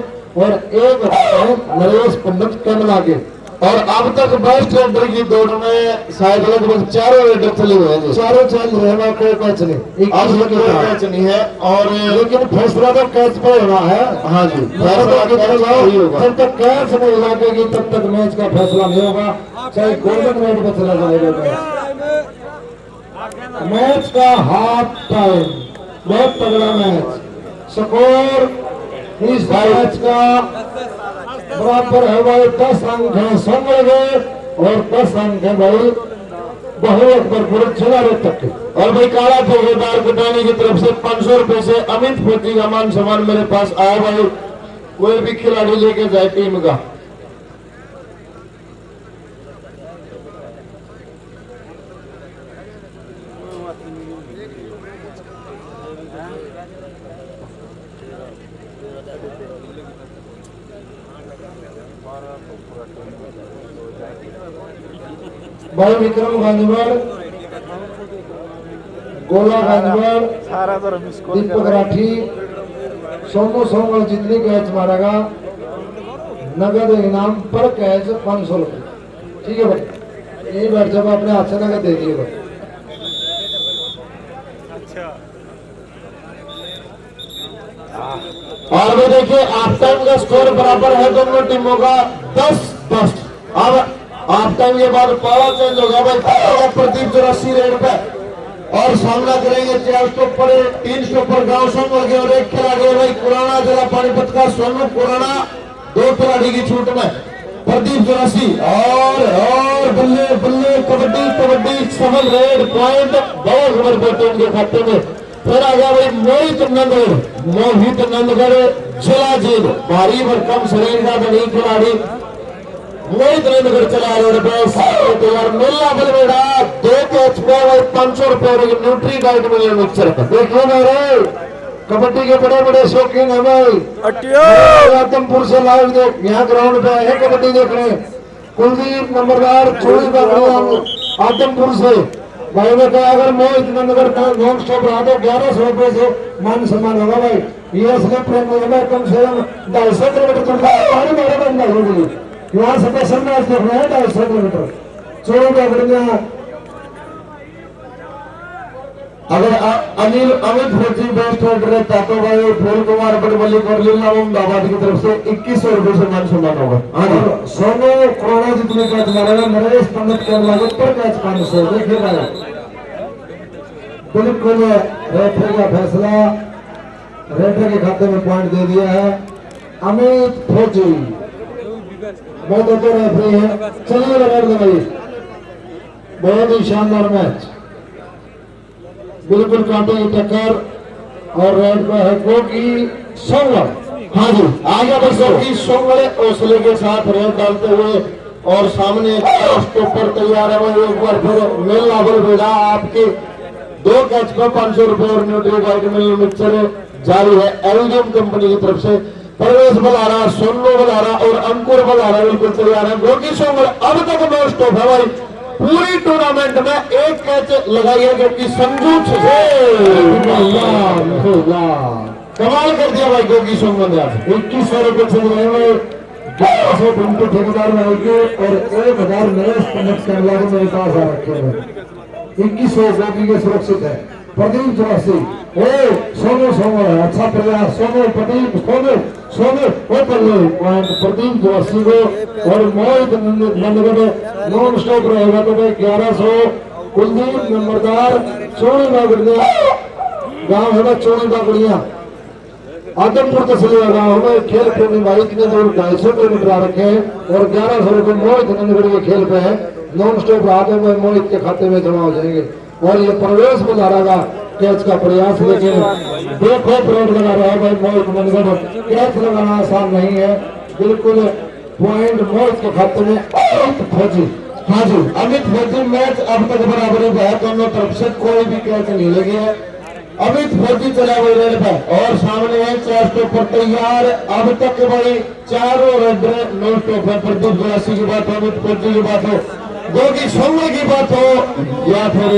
और 1000 नरेश पंडित के मिला के। और अब तक बेस्ट रेडर की दौड़ में शायद लगभग 4 रेडर चले हुए हैं, 4 चल रहे हैं, कोई कैच नहीं, अब कोई कैच नहीं है। और लेकिन फैसला तो कैच पे होना है। हाँ जी जब तक कैच नहीं लगेगी तब तक मैच का फैसला नहीं होगा, चाहे गोल्डन रेड पे चला जाएगा। मैच का हाफ टाइम बहुत तगड़ा मैच, स्कोर इस मैच का बराबर है भाई 10 अंक है संभल गए और 10 अंक है भाई बहुत भरपूर चला रहे तक। और भाई काला ठेकेदार कटाने की तरफ से 500 रुपए से अमित फौजी का मान सम्मान मेरे पास आया भाई, कोई भी खिलाड़ी लेके जाए टीम का। भाई विक्रम गांधीवाड़, गोला गांधीवाड़, दीपक राठी, सोनू सोमवार जितनी कैच मारेगा नगद इनाम पर कैच 500 रुपए। ठीक है भाई, ये बैठ जब अपने हाथ से नगद दे दिए भाई। और भी देखिए हाफ टाइम का स्कोर बराबर है दोनों टीमों का 10-10। अब हाफ टाइम के बाद पावर चेंज हो गया भाई प्रदीप 84 रेड पे और सामना करेंगे 400 ऊपर 300 ऊपर गांव सोमवार के और एक खिलाड़ी भाई पुराना जिला पानीपत का सोनू पुराना, 2 खिलाड़ी की छूट में प्रदीप 84 और बल्ले बल्ले कबड्डी कबड्डी सफल रेड पॉइंट बहुत खबर टीम के खाते में। फिर आ गया भाई मोहित नंदगढ़ जिला जीत, भारी भरकम शरीर का बड़ी खिलाड़ी मोहित नंदगढ़ चला रहे मेला बलवेड़ा 2 कैच पे 500 रुपए न्यूट्री डाइट मिले मिक्सर। देखिए मेरे कबड्डी के बड़े बड़े शौकीन है भाई, आदमपुर से लाइव देख यहाँ ग्राउंड पे है कबड्डी देखने। कुलदीप नंबरदार छोड़ी आदमपुर से भाई ने कहा अगर मोहित नंदगढ़ का नॉन स्टॉप रहा तो 1100 रुपए से मान सम्मान होगा भाई। ये असली प्रेम कम से कम 250 किलोमीटर यहाँ से पैसा मैच देखना है 250 किलोमीटर चलो। अगर अनिल अमित फौजी बेस्ट रेडर रहता तो भाई फूल कुमार बड़बली और लीला अहमदाबाद की तरफ से 2100 रुपए से मान सम्मान होगा। हाँ सोनू कोरोना जितने कैच मारेगा नरेश पंडित के लागू पर कैच 500। देखिए भाई बिल्कुल रेफरी का फैसला, रेफरी के खाते में पॉइंट दे दिया है अमित फौजी, बहुत अच्छे रेफरी है। चलिए रेड दे भाई, बहुत ही शानदार मैच, बिल्कुल कांटे की टक्कर और रेड पे है गोगी सोंगल। हाँ जी, आगे बस गोगी सोंगल हौसले के साथ रेड डालते हुए और सामने स्टॉपर तैयार है। वो एक बार फिर मेल लाभल बेड़ा आपके 2 कैच पर 500 रुपए और न्यूट्री वाइटमिन मिक्सचर जारी है एल्डियम कंपनी की तरफ से। परवेश बलारा, सोनू बलारा और अंकुर बलारा बिल्कुल तैयार है। गोगी सोंगल अब तक नॉन स्टॉप है भाई। पूरी टूर्नामेंट में 1 कैच लगाई है क्योंकि संजू कमाल कर दिया भाई गोगी सोंगल ने। 2100 रुपए चल रहे हैं, 1100 घंटे ठेकेदार में आएंगे और 1000 नरेश कनेक्ट कर लागू मेरे पास आ रखे हैं। 2100 गोगी के सुरक्षित है। प्रदीप जोशी सोनू सोनू है, अच्छा प्रयास सोनू प्रदीप सोनू सोनू वो पल्ले पॉइंट प्रदीप जोशी को और मोहित नंदगढ़ नॉन स्टॉप रहेगा तो भाई 1100। कुलदीप नंबरदार चोड़ी बागड़िया गाँव है ना, चोड़ी बागड़िया आदमपुर तहसील गाँव में खेल प्रेमी भाई कितने दूर 250 किलोमीटर आ रखे हैं और 1100 रुपए मोहित नंदगढ़ के खेल पे है। नॉन स्टॉप आते हुए मोहित के खाते में जमा हो जाएंगे। और ये प्रवेश बलारा का कैच का प्रयास, लेकिन देखो परेड लगा रहा है भाई मोहित नंदगढ़। कैच लगाना आसान नहीं है, बिल्कुल पॉइंट मोहित के खाते में अमित फौजी। हाँ जी, अमित फौजी मैच अब तक बराबरी में है, दोनों तरफ से कोई भी कैच नहीं लगी है। अमित फौजी चला हुआ रेड पर और सामने है 4 स्टॉपर तैयार। अब तक भाई चारों रेड नॉन स्टॉप है। प्रदीप जोशी की बात हो, अमित फौजी की बात हो, गोगी सोंगल की बात हो या फिर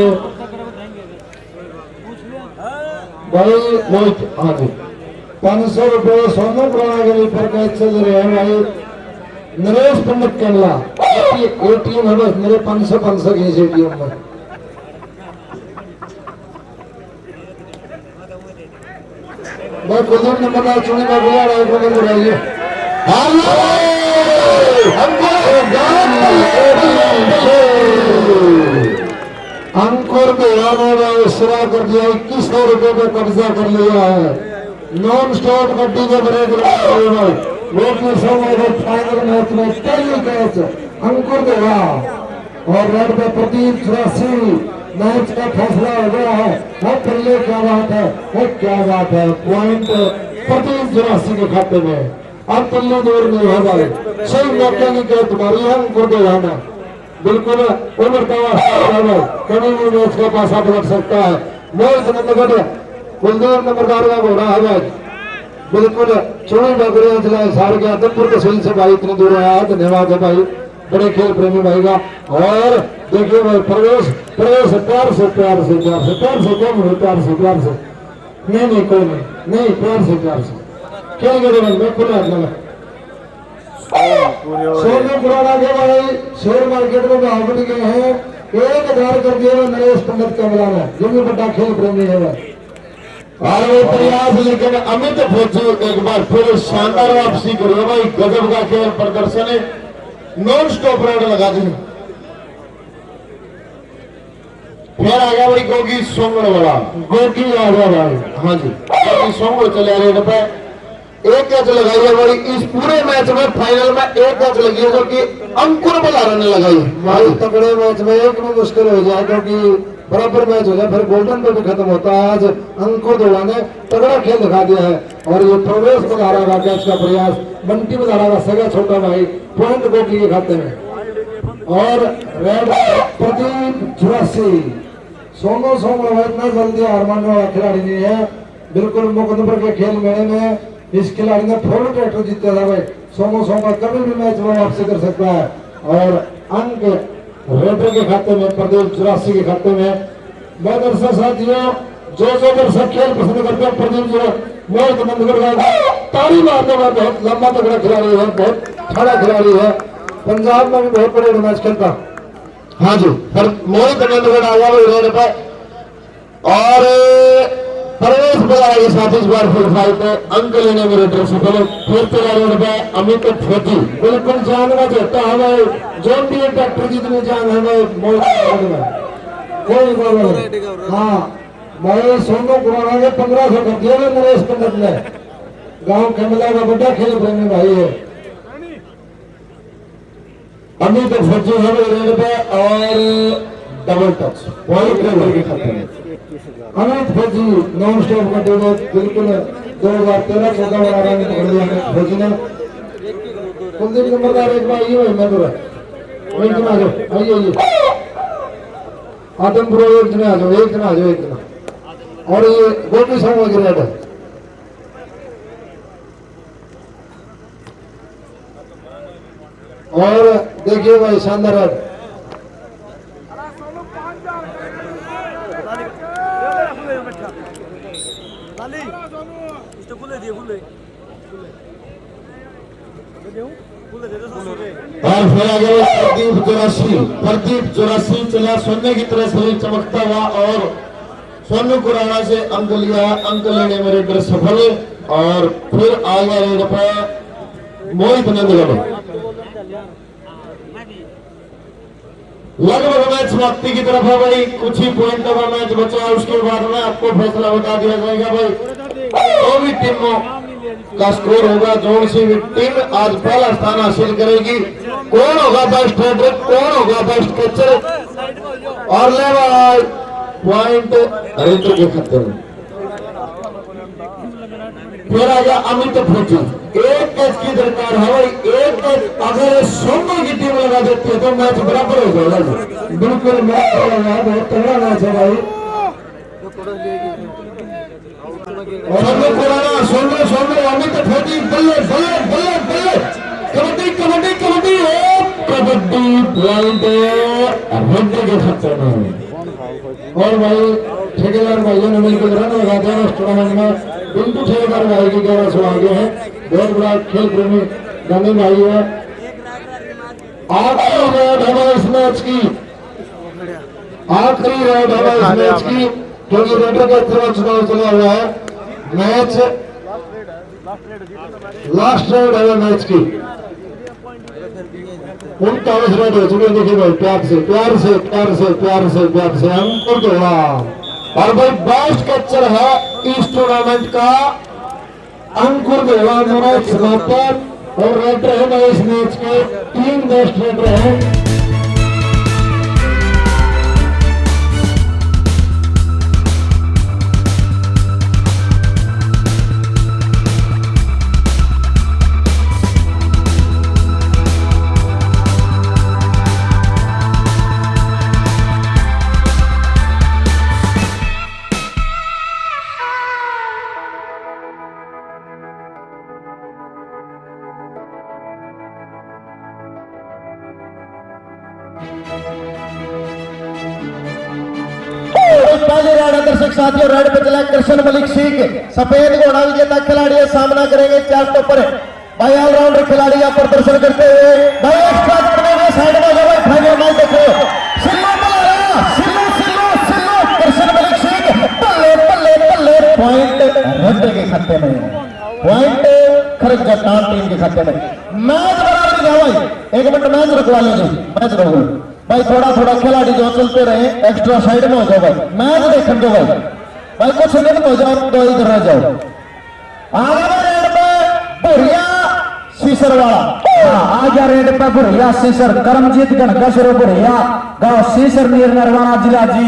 भाई मोहित। हाँ जी, 500 रुपए सोनू पुराना के लिए पर कैच चल रहे हैं भाई। नरेश पंडित केमला एटीएम है बस मेरे 500 की एटीएम में। मैं कुलदीप नंबर चुनी का बुला रहा अंकुर ने इशरा कर दिया। 2100 रुपए पे कब्जा कर लिया है। नॉन स्टॉप गड्डी के ब्रेक फाइनल मैच में पहली कैच अंकुर देगा और रेड पे प्रदीप जोशी। मैच का फैसला हो गया है। पहले क्या बात है, क्या बात है, पॉइंट प्रदीप जोशी के खाते में। अब पल्ले दूर नहीं है भाई, सही मौके की कैच तुम्हारी है अंकुर देगा ना, बिल्कुल उम्र कभी भी मैच का पासा पलट सकता है। मोहित नंदगढ़ कुलदीप नंबरदार का घोड़ा है भाई, बिल्कुल चोरी बकरियां चलाए सार के आदमपुर तहसील से भाई इतनी दूर आया। धन्यवाद है भाई बड़े खेल प्रेमी भाई का। और देखिए भाई प्रवेश प्रवेश प्यार से प्यार से प्यार से प्यार से कम हो, प्यार से प्यार से नहीं कोई नहीं प्यार से खेल गए भाई। मैं खुला सोनू पुराना के भाई शेयर मार्केट में भाव बढ़ गए हैं। 1000 कर दिए नरेश पंडित कमला ने, जो भी बड़ा खेल प्रेमी है भाई। और वो प्रयास, लेकिन अमित फौजी एक बार फिर शानदार वापसी करिए भाई। गजब का खेल प्रदर्शन है। नॉन स्टॉप रेड लगा दी। फिर आ गया भाई गोगी सोंगल वाला। गोगी आ गया भाई। हाँ जी, गोगी सोंगल चले रेड पे। 1 कैच लगाई है भाई इस पूरे मैच में। फाइनल में 1 कैच लगी है जो कि अंकुर बलारा ने लगाई भाई। तगड़े मैच में एक भी मुश्किल हो जाए क्योंकि बराबर मैच हो जाए फिर गोल्डन पे भी खत्म होता है। आज अंकुर दोला ने तगड़ा खेल दिखा दिया है। और ये प्रवेश बलारा का कैच का प्रयास, बंटी बलारा का सगा छोटा भाई, पॉइंट गोगी के खाते में। और रेड प्रदीप जोशी। सोनू सोनू इतना जल्दी हार मानने वाला खिलाड़ी नहीं है। बिल्कुल मुकदमपुर के खेल मेले में इस खिलाड़ी ने फोर ट्रैक्टर जीता था भाई। सोनू सोनू कभी भी मैच में वापसी कर सकता है। और अंक रेडर के खाते में, प्रदीप जोशी के खाते में। मैं दर्शक साथियों जो दर्शक खेल पसंद करते हैं प्रदीप मोहित नंदगढ़ का ताली मारने वाला बहुत लंबा तगड़ा खिलाड़ी है, बहुत खड़ा खिलाड़ी है। पंजाब में भी बहुत बड़े मैच खेलता। हाँ जी, फिर मोहित नंदगढ़ आ गया रोड पर और प्रवेश बलारा के साथ इस बार फिर फाइट अंक लेने में रेडर से पहले फिर चला रोड पे अमित फौजी। बिल्कुल जान का झटका है भाई। जोन भी ट्रैक्टर जितनी जान है भाई मोहित में कोई बोल नहीं। हाँ भाई सोनू पुराना ने 1500 कर दिया नरेश पंडित ने। गांव कमला का बड़ा खेल प्रेमी भाई है। अमित फौजी है रेड पे और डबल टच पॉइंट के खाते में। अमित फौजी नॉन स्टॉप का दो बिल्कुल 2013-14 वाला रन पकड़ लिया अमित फौजी ने। कुलदीप नंबरदार एक बार ये मैं तो एक दिन आ जाओ, आइए आदमपुर एक दिन आ जाओ, एक दिन आ जाओ, एक दिन। और ये गोपी साहब की रेड है। और देखिए भाई शानदार रेड। और फिर आगे प्रदीप 84 चला सोने की तरह शरीर चमकता हुआ और सोनू कुराना से अंक लिया, अंक लेने में रेडर सफल। और फिर आ गया रेड पे मोहित नंदगढ़। लगभग मैच समाप्ति की तरफ है भाई, कुछ ही पॉइंटों का मैच बचा है, उसके बाद में आपको फैसला बता दिया जाएगा भाई। दो भी टीमों का स्कोर होगा, जोन सी भी टीम आज पहला स्थान हासिल करेगी। कौन होगा बेस्ट हेडर, कौन होगा बेस्ट कैचर। और ले भाई पॉइंट हरिंद्र के खाते में। फिर आ गया अमित फौजी, एक कैच की दरकार है भाई, एक कैच अगर सोनू की टीम लगा देती है तो मैच बराबर हो जाएगा। बिल्कुल मैच बहुत तगड़ा मैच है भाई। सोनू पुराना सोनू अमित फौजी बल्ले बल्ले बल्ले बल्ले कबड्डी कबड्डी कबड्डी कबड्डी पॉइंट हरिंद्र के खाते में। और भाई ठेकेदार भाइयों ने मिलकर रन लगा दिया इस टूर्नामेंट में। बिल्कुल ठेकेदार भाई की 1100 आगे हैं, बहुत बड़ा खेल प्रेमी गांधी भाई है। आखिरी रेड है इस मैच की, आखिरी रेड है इस मैच की, क्योंकि रेडर का तरह चुनाव चला हुआ है। मैच लास्ट रेड है मैच की, 39 रेड हो चुके। देखिए भाई प्यार से प्यार से प्यार से प्यार से प्यार से अंकुर दोहरा। और भाई बेस्ट कैचर है इस टूर्नामेंट का अंकुर देवा मैच समाप्त। और रेडर है भाई इस मैच के 3 बेस्ट रेडर हैं। पहले रेड दर्शक साथियों, रेड पे चला कृष्ण मलिक सिंह, सफेद घोड़ा विजेता खिलाड़ी है, सामना करेंगे 4 टॉपर भाई ऑलराउंडर खिलाड़ी यहाँ प्रदर्शन करते हुए। भाई एक्स्ट्रा करने में साइड में जाओ, फाइनल मैच देखो सिल्लो कृष्ण मलिक सिंह बल्ले बल्ले बल्ले पॉइंट रेड के खाते में, पॉइंट खरग जटान टीम के खाते में। मैच बराबर जाओ भाई, 1 मिनट मैच रखवा लीजिए, मैच रखो भाई। थोड़ा थोड़ा खिलाड़ी जो चलते रहे एक्स्ट्रा साइड में हो जाओ भाई, मैच देखने दो भाई कुछ मिनट हो जाओ तो इधर रह जाओ। आगे रेड पे भुरिया सीसर वाला, हाँ आ गया रेड पे भुरिया सीसर, करमजीत गणगशर भुरिया गांव सीसर नीर नरवाना जिला जी।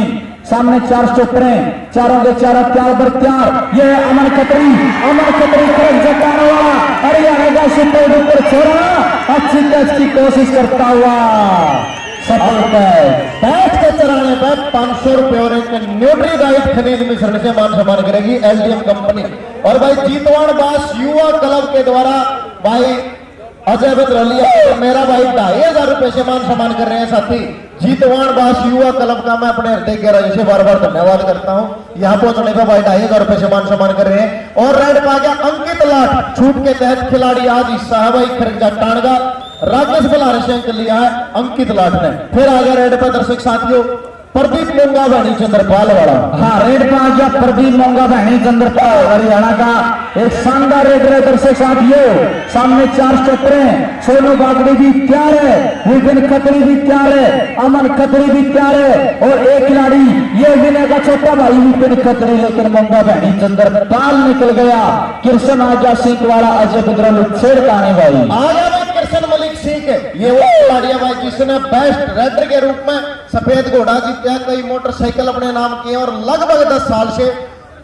सामने 4 स्टॉपर हैं, चारों के चारों तैयार बर तैयार। ये अमन खतरी करम जटाने वाला हरियाणा का सुपर डुपर छोरा अच्छी कैच की कोशिश करता हुआ सफल बैठ के चलाने पर 500 रुपए और एक न्यूट्री डाइट खरीद मिश्रण से मान सम्मान करेगी एलडीएम कंपनी। और भाई जीतवान बास युवा क्लब के द्वारा भाई अजय बद्रलिया मेरा भाई 2500 रुपए से मान सम्मान कर रहे हैं साथी। जीतवान बास युवा क्लब का मैं अपने हृदय के हृदय से बार बार धन्यवाद करता हूं। यहाँ पहुंचने पर भाई 2500 रुपए से मान सम्मान कर रहे हैं। और रेड पा गया अंकित लाट, छूट के तहत खिलाड़ी आज हिस्सा है भाई खरजा टाणगा, राकेश बलारे से अंक लिया है अंकित लाट ने। फिर आ गया रेड पर दर्शक साथियों प्रदीप मोंगा बहनी चंद्रपाल वाला, हाँ रेड पे आ गया प्रदीप मोंगा बहनी चंद्रपाल हरियाणा का एक शानदार रेड है दर्शक साथियों। सामने 4 स्टॉपर हैं, सोनू बागड़ी भी तैयार है, विपिन खत्री भी तैयार है, अमन खत्री भी तैयार है और एक खिलाड़ी ये विनय का छोटा भाई विपिन खत्री, लेकिन मोंगा बहनी चंद्रपाल निकल गया। कृष्ण आजा सिंह वाला अजय बुद्रा छेड़खानी भाई आ गया करसन मलिक सिंह ये वो खिलाड़ी है भाई जिसने बेस्ट राइडर के रूप में सफेद घोड़ा जीता, कई मोटरसाइकिल अपने नाम किए और लगभग 10 साल से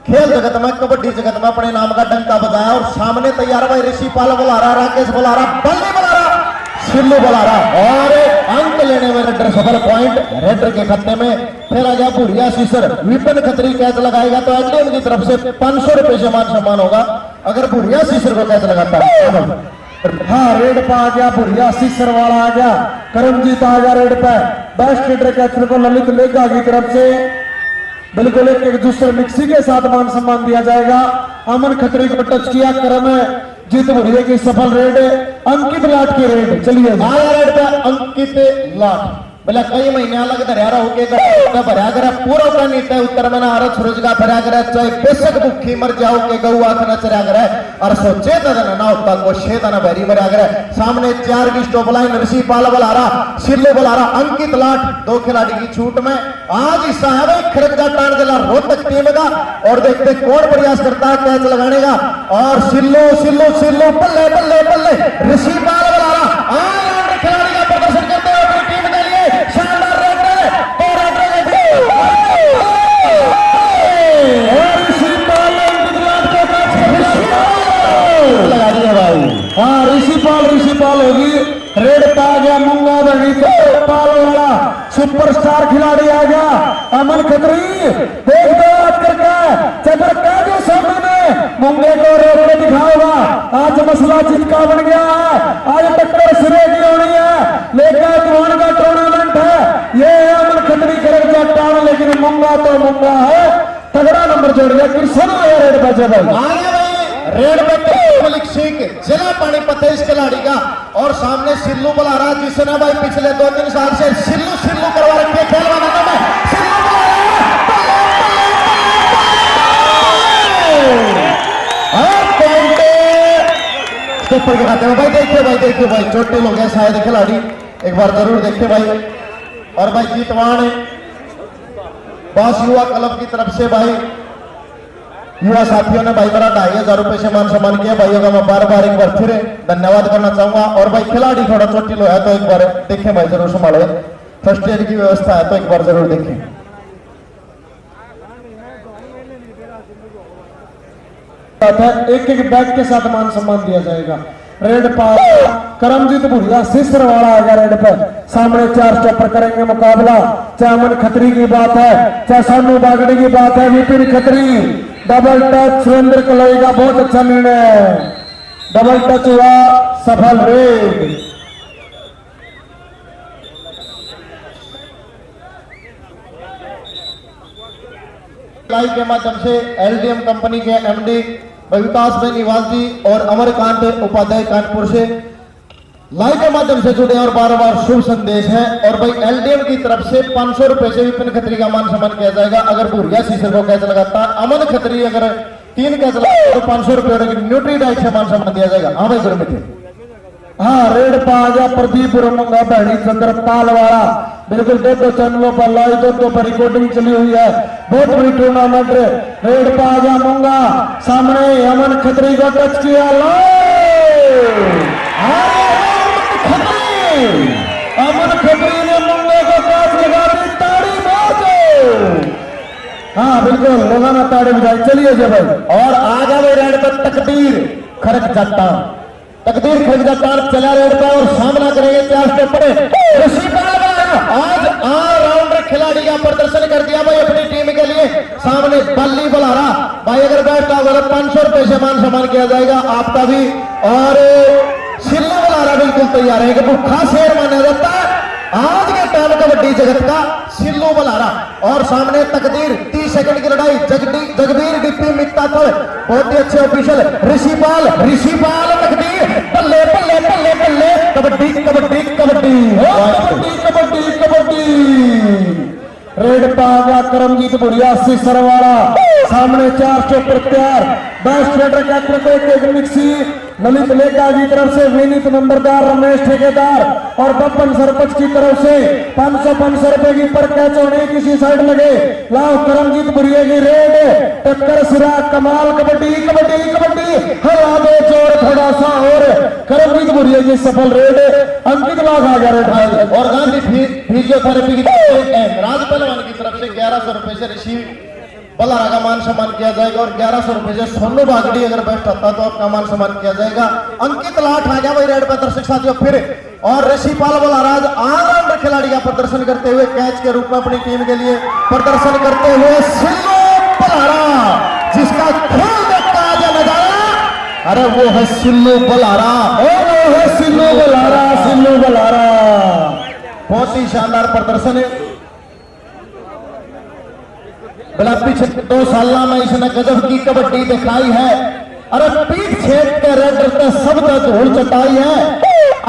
खेल जगत में, कबड्डी जगत में अपने नाम का डंका बजाया। और सामने तैयार भाई ऋषि पाल बुला रहा, राकेश बुला रहा, बल्ली बुला रहा, सिल्लू बुला रहा और अंक लेने में रेडर सफल। पॉइंट रेडर के खाते में। फिर आ गया भूरिया सीसर, विपिन खत्री कैच लगाएगा तो एलडीएम की तरफ से 500 रुपए से मान सम्मान होगा अगर भूरिया सीसर को कैच लगाता है। हाँ, रेड पे आ गया भुरिया सीसर वाला आ गया, करमजीत आ गया रेड पे। बेस्ट रेडर कैचर को ललित लेगा की तरफ से बिल्कुल एक दूसरे मिक्सी के साथ मान सम्मान दिया जाएगा। अमन खत्री को टच किया, करम जीत भुरिया की सफल रेड, अंकित लाट की रेड। चलिए आया रेड पे अंकित लाट बोला कई महीने अलग धरिया होके भरिया करे पूरा का नीटे उत्तर में नारा सूरज का भरिया करे, चाहे बेशक भूखी मर जाओ के गऊ आख न चरिया करे और सोचे ना होता को शेत ना भरी भरिया करे। सामने 4 की स्टॉप लाइन, ऋषि पाल बुला रहा, सिल्लू बुला रहा, अंकित लाट 2 खिलाड़ी की छूट में। आज हिस्सा है भाई खरगजा टाण जिला रोहतक टीम का और देखते कौन प्रयास करता है कैच लगाने का। और सिल्लू सिल्लू सिल्लू बल्ले बल्ले बल्ले, ऋषि पाल बुला रहा, खिलाड़ी का प्रदर्शन करते हुए अपनी टीम के लिए शानदार रेड है तो लगा दिया भाई। हाँ, ऋषि पाल होगी रेड पे आ गया मुंगा बनी पाल वाला सुपरस्टार खिलाड़ी आ गया अमन खत्री। देख दो आज करके चबर का जो सामने मुंगे को रोक के दिखाओगा। आज मसला चिटका बन गया है, आज टक्कर सिरे की होनी है, लेकर कौन का टूर्नामेंट है ये अमन खत्री खरगजा टाण, लेकिन मुंगा तो मुंगा है, तगड़ा नंबर जोड़ गया कृष्ण आया रेड पे। जब रेड पे मलिक सिंह जिला पानीपत है इस खिलाड़ी का और सामने सिल्लू बुला रहा जिसने भाई पिछले 2-3 साल से सिल्लू सिल्लू करवा रखी है खेल मैदान में। स्टॉपर के खाते में भाई देखिए भाई चोटी लोग हैं शायद खिलाड़ी, एक बार जरूर देखिए भाई। और भाई जीतवान बास युवा क्लब की तरफ से भाई युवा साथियों ने भाई मेरा 2500 रुपए से मान सम्मान किया। भाइयों का मैं बार बार एक बार फिर धन्यवाद करना चाहूंगा। और भाई खिलाड़ी थोड़ा चोटिल है तो एक बार देखें भाई, जरूर संभाले, फर्स्ट एड की व्यवस्था है तो एक बार जरूर देखें। एक एक बैग के साथ मान सम्मान दिया जाएगा। रेड पर करमजीत भुरिया सिसर वाला आ गया रेड पर। सामने 4 स्टॉपर करेंगे मुकाबला, चाहे अमन खत्री की बात है, चाहे सानू बागड़ी की बात है, विपिन खत्री डबल टच सुरेंद्र कलोई का बहुत अच्छा निर्णय, डबल टच हुआ सफल रेड। लाइव के माध्यम से एलडीएम कंपनी के एमडी विकास भाई निवास जी और अमरकांत उपाध्याय कानपुर से लाइव के माध्यम से जुड़े और बार बार शुभ संदेश है। और भाई एलडीएम की तरफ से 500 रुपए से विपिन खत्री का मान सम्मान किया जाएगा अगर भूरिया सीसर को कैच लगाता। अमन खत्री अगर 3 कैच लगाता तो 500 रुपए न्यूट्री डाइट से मान सम्मान दिया जाएगा। हाँ भाई गुरु हाँ, रेड पा गया प्रदीप रमंगा बहनी चंद्र पाल वाला, बिल्कुल 2 चैनलों पर लाइव 2 पर रिकॉर्डिंग चली हुई है, बहुत बड़ी टूर्नामेंट। रेड पा गया मुंगा, सामने अमन खत्री को टच किया, अमन खत्री ने मुंगे को काट लगा दी, ताड़ी मार। हाँ बिल्कुल, रोजाना ताड़ी बजाई। चलिए जब और आगे भाई रेड पर तकदीर खरक जाता, तकदीर खरीद जाता चला रेड पर और सामना करेंगे 4 स्टॉपर। आज ऑलराउंडर खिलाड़ी का प्रदर्शन कर दिया भाई अपनी टीम के लिए। सामने बल्ली बुला रहा भाई, अगर बैठ होगा तो 500 रुपए से मान सम्मान किया जाएगा आपका भी। और सिल्लू बुला रहा बिल्कुल तैयार है कि भूखा शेर माना जाता है आज के टाइम कबड्डी जगत का, सिल्लू बुला रहा। और सामने तकदीर 30 सेकंड की लड़ाई, जगबीर डिप्टी मित्ता पर बहुत ही अच्छे ऑफिशियल ऋषिपाल तकदीर बल्ले बल्ले बल्ले बल्ले कबड्डी कबड्डी कबड्डी कबड्डी कबड्डी कबड्डी। रेड पागा करमजीत भुरिया सिसर वाला, सामने 4 स्टॉपर तैयार। बेस्ट रेडर कैप्टन को एक मिक्सी ललित लेखा की तरफ से विनीत नंबरदार, रमेश ठेकेदार और बब्बन सरपंच की तरफ से 500 रुपए की पर कैच होने किसी साइड लगे। लाओ करमजीत भुरिया की रेड, टक्कर सिरा, कमाल कबड्डी कबड्डी कबड्डी, हरा दो जोर थोड़ा सा और करमजीत भुरिया जी सफल रेड अंकित लाख आ गया रेड भाई। और गांधी फिजियोथेरेपी की तरफ से राज पहलवान की तरफ से 1100 रुपए से ऋषि बलारा का मान सम्मान किया जाएगा और 1100 रुपए से सोनू बागड़ी अगर बेस्ट आता तो आपका मान सम्मान किया जाएगा। अंकित लाठ आ गया भाई रेड पर दर्शक साथियों फिर। और ऋषिपाल बलाराज ऑलराउंडर खिलाड़ी का प्रदर्शन करते हुए कैच के रूप में अपनी टीम के लिए प्रदर्शन करते हुए सिल्लू बलारा, जिसका खेल देखता आज नजारा, अरे वो है सिल्लू बलारा, वो है सिल्लू बलारा, सिल्लू बलारा। बहुत ही शानदार प्रदर्शन है। बड़ा पिछले 2 साल में इसने गजब की कबड्डी दिखाई है। अरे पीठ छेद के रेडर पे सब धूल चटाई है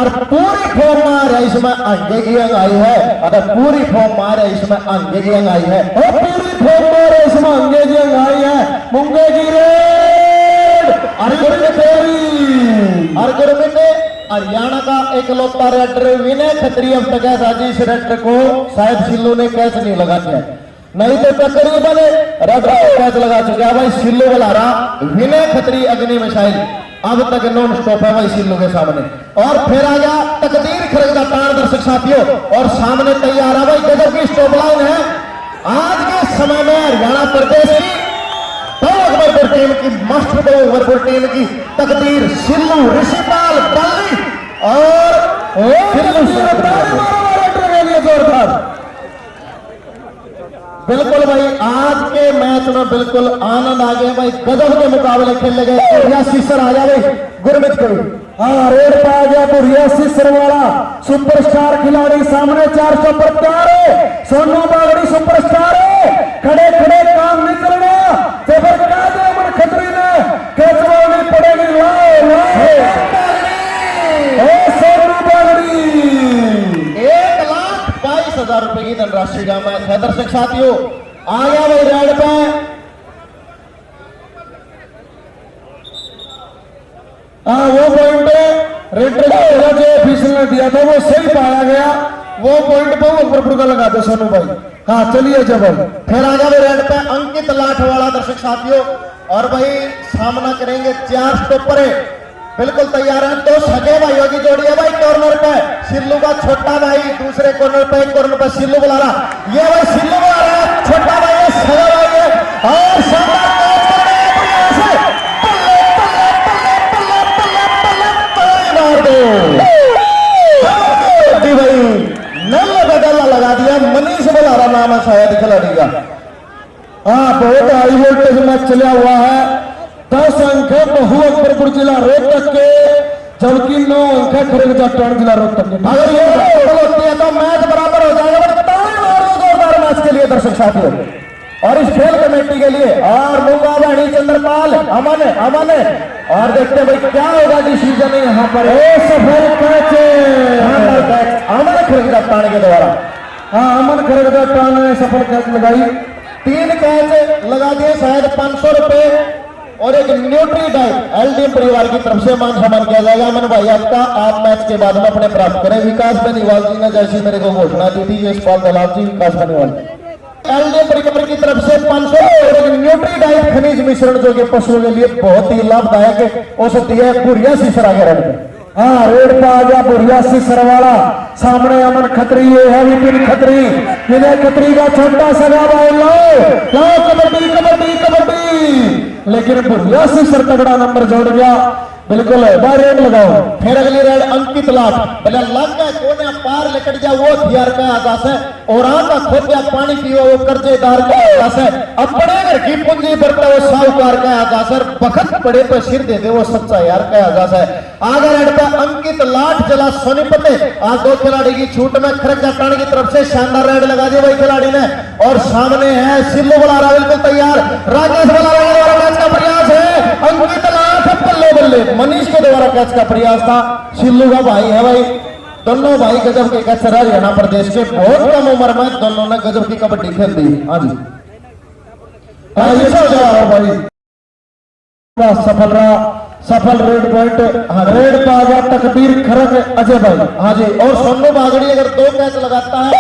और पूरी फॉर्म मार है इसमें अंगे की अंगाई है। अगर पूरी फॉर्म मार है इसमें अंगे की अंगाई है और पूरी फॉर्म मार है इसमें अंगे की अंगाई है। मुंगे की रेड हरियाणा का एकलौता रेडर विनय खत्री अब तक है साजी। इस रेडर को शायद सिल्लू ने कैच नहीं लगा दिया, नहीं तो तकरीबन रेड कैच लगा चुका है भाई सिल्लू बलारा। विनय खत्री अग्नि मिसाइल अब तक नॉन स्टॉप है भाई सिल्लू के सामने। और फिर आ गया तकदीर खरगदा तान दर्शक साथियों और सामने तैयार है भाई गजब की स्टॉप लाइन है आज के समय में हरियाणा प्रदेश की ओवरपुर टीम की मास्टर ओवरपुर टीम की तकदीर सिल्लू ऋषिपाल बल्ली और जोरदार। बिल्कुल भाई आज के मैच में बिल्कुल आनंद आ गया भाई। गजब के मुकाबले खेले गए। सीसर आ गया भाई गुरमित करी। हाँ रेड पे आ गया बुढ़िया सीसर वाला सुपरस्टार खिलाड़ी सामने 400 पर तैयार है। सोनू बागड़ी सुपरस्टार है। खड़े खड़े काम नहीं करना। जबरदस्त अमन खत्री ने कैचवानी पड़ेगी। सोनू बागड़ी 1,22,000 रुपए की धनराशि का मैच है दर्शक साथियों। आ गया भाई रेड पे। हाँ वो पॉइंट रेड जो ऑफिसर ने दिया था वो सही पाया गया। वो पॉइंट पे ऊपर का लगा दो सोनू भाई। हाँ चलिए जबर। फिर आ गया भाई रेड पे अंकित लाठ वाला दर्शक साथियों और भाई सामना करेंगे 4 स्टॉपर। बिल्कुल तैयार है। 2 सगे भाइयों की जोड़ी है भाई कॉर्नर पे सिल्लू का छोटा भाई, दूसरे कॉर्नर पे एक कॉर्नर पे सिल्लू बलारा। ये भाई सिल्लू बलारा छोटा भाई है, सगा भाई है और शानदार भाई नल बदला लगा दिया। मनीष बलारा नाम है शायद खिलाड़ी का। हाँ बहुत हाई वोल्टेज मैच चला हुआ है। 10 अंक बहु अकबरपुर जिला रोहतक के जबकि 9 अंक खरगजा टाउन जिला रोहतक के। अगर ये होती है तो मैच बराबर हो जाएगा। जोरदार मैच के लिए दर्शक साथियों और इस खेल कमेटी के लिए और मूंगा बहनी चंद्रपाल अमन अमन और देखते हैं भाई क्या होगा डिसीजन यहाँ पर। सफल कैच अमन खरगजा टाण के द्वारा। हाँ अमन खरगजा टाण ने सफल कैच लगाई। 3 कैच लगा दिए शायद 500 रुपए और एक न्यूट्री डाइट एलडीएम परिवार की तरफ से मान सम्मान किया जाएगा। अमन भाई आपका आप मैच के बाद में अपने प्राप्त करें। विकास बेनीवाल जी ने जैसी मेरे को घोषणा दी थी यशपाल दलाल जी विकास बेनीवाल एलडीएम परिवार की तरफ से 500 और एक न्यूट्री डाइट खनिज मिश्रण जो कि पशुओं के लिए बहुत ही लाभदायक औषधि है। बुढ़िया सीसर आ गया रेड पे। हाँ रेड पे आ गया बुढ़िया सीसर वाला। सामने अमन खत्री है विपिन खत्री। विनय खत्री का छोटा सगा भाई लो कबड्डी कबड्डी कबड्डी। लेकिन बुढ़िया सीसर तगड़ा नंबर जोड़ गया। बिल्कुल रेड लगाओ। फिर अगली रेड अंकित लाठ पहले लग गया कोने पार लेकर जा वो हथियार का आकाश है और आका खुद या पानी पियो वो कर्जेदार का आकाश है। अपने घर की पूंजी भरता वो साहूकार का आकाश है। बखत पड़े तो सिर दे दे वो सच्चा यार का आकाश है। आगे रेड पे अंकित लाठ जला सोनीपत। आज 2 खिलाड़ी की छूट में खरगजा टाण की तरफ से शानदार रेड लगा दी भाई खिलाड़ी ने। और सामने है सिल्लू बलारा बिल्कुल तैयार। राकेश बलारा के द्वारा मैच का प्रयास है। अंकित लाठ बल्ले बल्ले मनीष के द्वारा कैच का प्रयास था। सिल्लू का भाई है भाई। दोनों भाई गजब के कैचर हरियाणा प्रदेश के बहुत कम उम्र में दोनों ने गजब की कबड्डी खेल दी। हाँ जी भाई सफल रहा। सफल रेड पॉइंट। हाँ रेड पे आ गया तकदीर खरग अजय भाई। हाँ जी और सोनू बागड़ी अगर 2 कैच लगाता है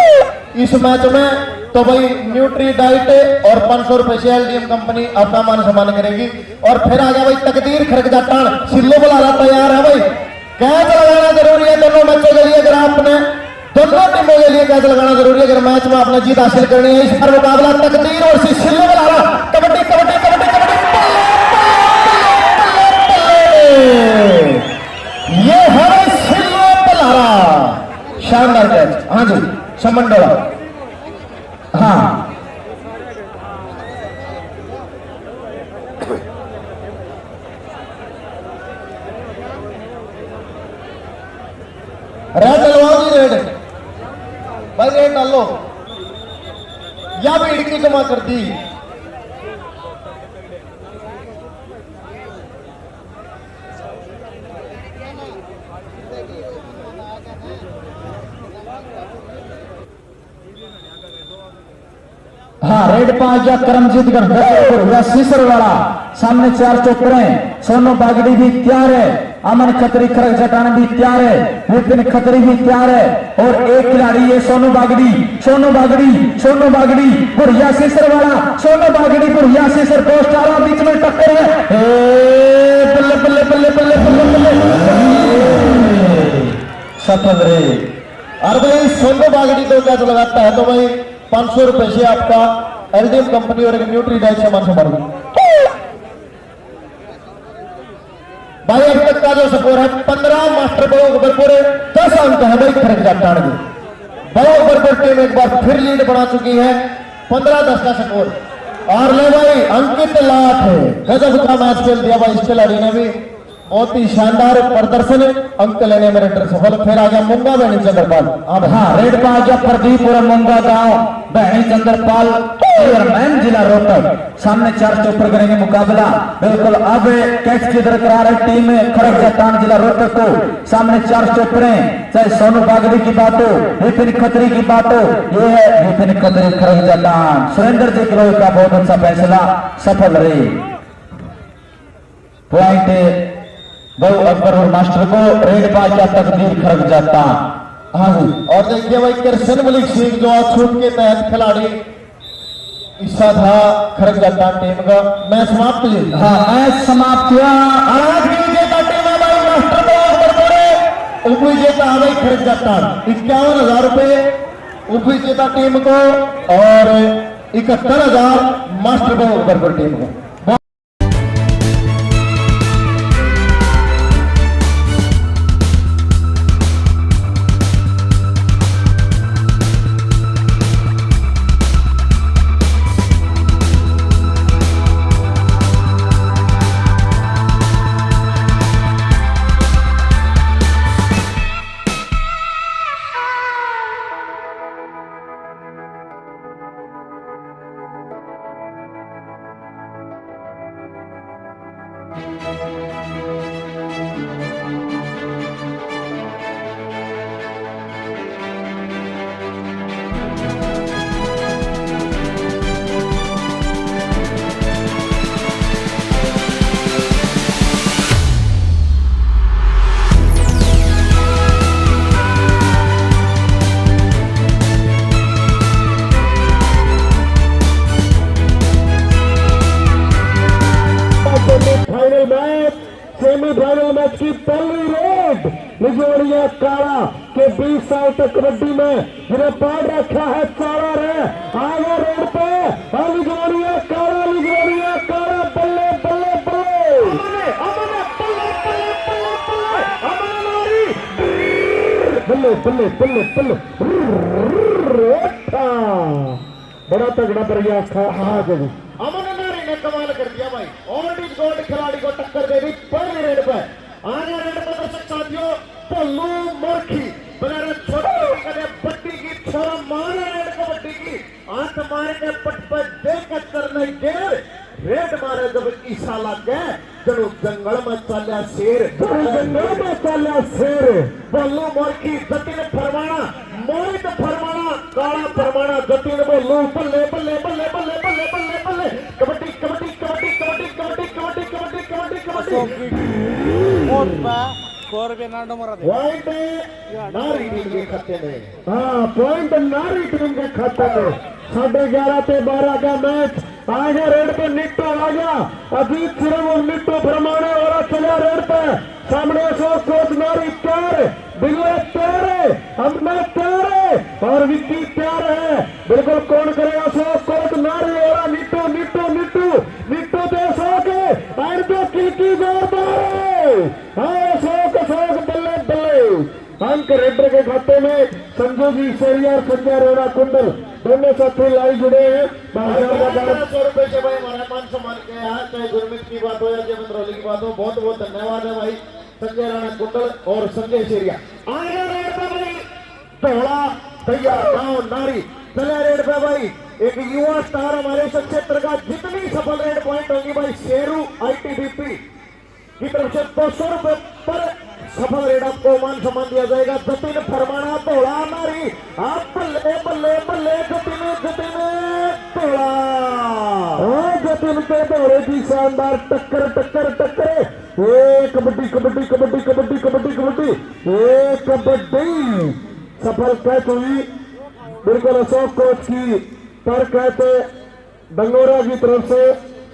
इस मैच में तो भाई न्यूट्री डाइट और 500 रुपए से एलडीएम कंपनी अपना मान सम्मान करेगी। और फिर आ गया भाई तकदीर खरगजा टाण। सिल्लू बलारा तैयार है कैच लगाना जरूरी है दोनों मैचों के लिए। अगर आपने दोनों टीमों के लिए कैच लगाना जरूरी है, अगर मैच में आपने जीत हासिल करनी है। इस पर मुकाबला तकदीर और सिलसिले में लाना। कबड्डी कबड्डी कबड्डी कबड्डी, ये है सिल्लो पलारा। शानदार कैच। हाँ जी समंडोला। हाँ रेड डलवाओ जी, रेड भाई, रेड डालो या भी इड़की जमा कर दी। हाँ रेड 5 या करमजीत गढ़ सीसर वाला सामने 4 चौकड़े। सोनू बागड़ी भी तैयार है, अमन खत्री खरग जटान भी तैयार है, विपिन खत्री भी तैयार है। और एक खिलाड़ी है सोनू बागड़ी, सोनू बागड़ी, सोनू बागड़ी बुढ़िया सीसर वाला, सोनू बागड़ी बुढ़िया सीसर दो स्टारों बीच में टक्कर है। बल्ले बल्ले बल्ले बल्ले बल्ले बल्ले, सफल रे। और भाई सोनू बागड़ी तो कैच लगाता है तो भाई 500 रुपए से आपका एलडीएम कंपनी और एक न्यूट्री डाइट सामान से बढ़ भाई। अभी तक का जो स्कोर है 15 मास्टर बड़ो बरपुर 10 अंक है भाई खरग जाटान की। बड़ो बरपुर टीम एक बार फिर लीड बना चुकी है 15-10 का स्कोर। और ले भाई अंकित लाठ गजब का मैच खेल दिया भाई इस खिलाड़ी ने भी, बहुत ही शानदार प्रदर्शन। अंक लेने में रेडर सफल। फिर आ गया मुंगा बहनी चंद्रपाल। अब हाँ रेड पा गया प्रदीप और मुंगा गांव बहनी चंद्रपाल चेयरमैन जिला रोहतक। सामने 4 चौपर करेंगे मुकाबला। बिल्कुल अब कैच की दरकार है टीम खरग जटान जिला रोहतक को। सामने 4 चौपरे, चाहे सोनू बागड़ी की बात हो, विपिन खत्री की बात हो, ये है विपिन खत्री खरग जटान। सुरेंद्र जी किलो का बहुत अच्छा फैसला सफल रही। पॉइंट बहु अकबर और मास्टर को। रेड पा क्या तकदीर खरग जाता। हाँ जी। और देखिए भाई कृष्ण मलिक सिंह जो आज छूट के तहत खिलाड़ी हिस्सा था खरग जाता टीम का। मैच समाप्त जी। हाँ मैच समाप्त हुआ। आज की विजेता टीम है भाई मास्टर बड़े उप विजेता है भाई खरग जाता 51,000 रुपए उप विजेता टीम को और 71,000 मास्टर बड़े टीम को। सेमीफाइनल मैच की पहली रेड लिजोड़िया काला के 20 साल तक कबड्डी में जिन्हें पार रखा है चारा रे आगे रेड पे लिजोड़िया काला बल्ले बल्ले बल्ले बल्ले बल्ले बल्ले बल्ले बड़ा तगड़ा प्रयास था। हाँ जी अमन नारी ने कमाल कर दिया भाई। और इस गोल्ड खिलाड़ी को टक्कर दे दी पहली रेड पर। आगे रेड पर दर्शक साथियों पल्लू मोरखी बना छोटे बट्टी की छोरा मारे रेड को बट्टी की आंख मारे के पट पर देकर करने गेर रेड मारे जब ईसा लग गए जनो जंगल में चलिया शेर पल्लू मोरखी जतिन फरमाना मोहित फरमाना काला फरमाना जतिन बोलू बल्ले बल्ले बल्ले बल्ले बल्ले बल्ले बल्ले कबड्डी कबड्डी कबड्डी कबड्डी कबड्डी कबड्डी कबड्डी कबड्डी पॉइंट नारी टीम के खाते में। हाँ पॉइंट नारी टीम के खाते में। 11:30 से 12 का मैच आगे रेड पे निट्टो आ गया, अजीत सिर्फ और निट्टो फरमाने वाला चला रेड पे, सामने अशोक कोच नारी तैयार है, बिल्ला तैयार है, अमना तैयार है और विक्की तैयार है। बिल्कुल कौन करेगा अशोक कोच नारी वाला, निट्टो निट्टो निट्टो निट्टो तो अशोक है, और तो किलकी जोरदार है। हाँ अशोक अशोक बल्ले बल्ले। अंक रेडर के खाते में संजू जी शेरिया और संजय अरोड़ा कुंडल दोनों साथी लाइव जुड़े हैं। 1,000 रुपए से भाई हमारा मान सम्मान किया है, चाहे गुरमीत की बात हो या जय मंत्रोली की बात हो, बहुत बहुत धन्यवाद है भाई संजय राणा कुंडल और संजय शेरिया। आगे रेड पे भाई पहला तैयार गांव नारी चले रेड पे भाई, एक युवा स्टार हमारे इस क्षेत्र का, जितनी सफल रेड पॉइंट होगी भाई शेरू ITBP की तरफ से 200 रुपए पर सफल रेड आपको मान सम्मान दिया जाएगा। जतिन फरमाना तोड़ा नारी, आप बल्ले बल्ले बल्ले जतिन जतिन तोड़ा, जतिन के दौड़े की शानदार टक्कर टक्कर टक्कर, ये कबड्डी कबड्डी कबड्डी कबड्डी कबड्डी कबड्डी, ये कबड्डी सफल कैच हुई बिल्कुल अशोक कोच की पर कहते डंगोरा की तरफ से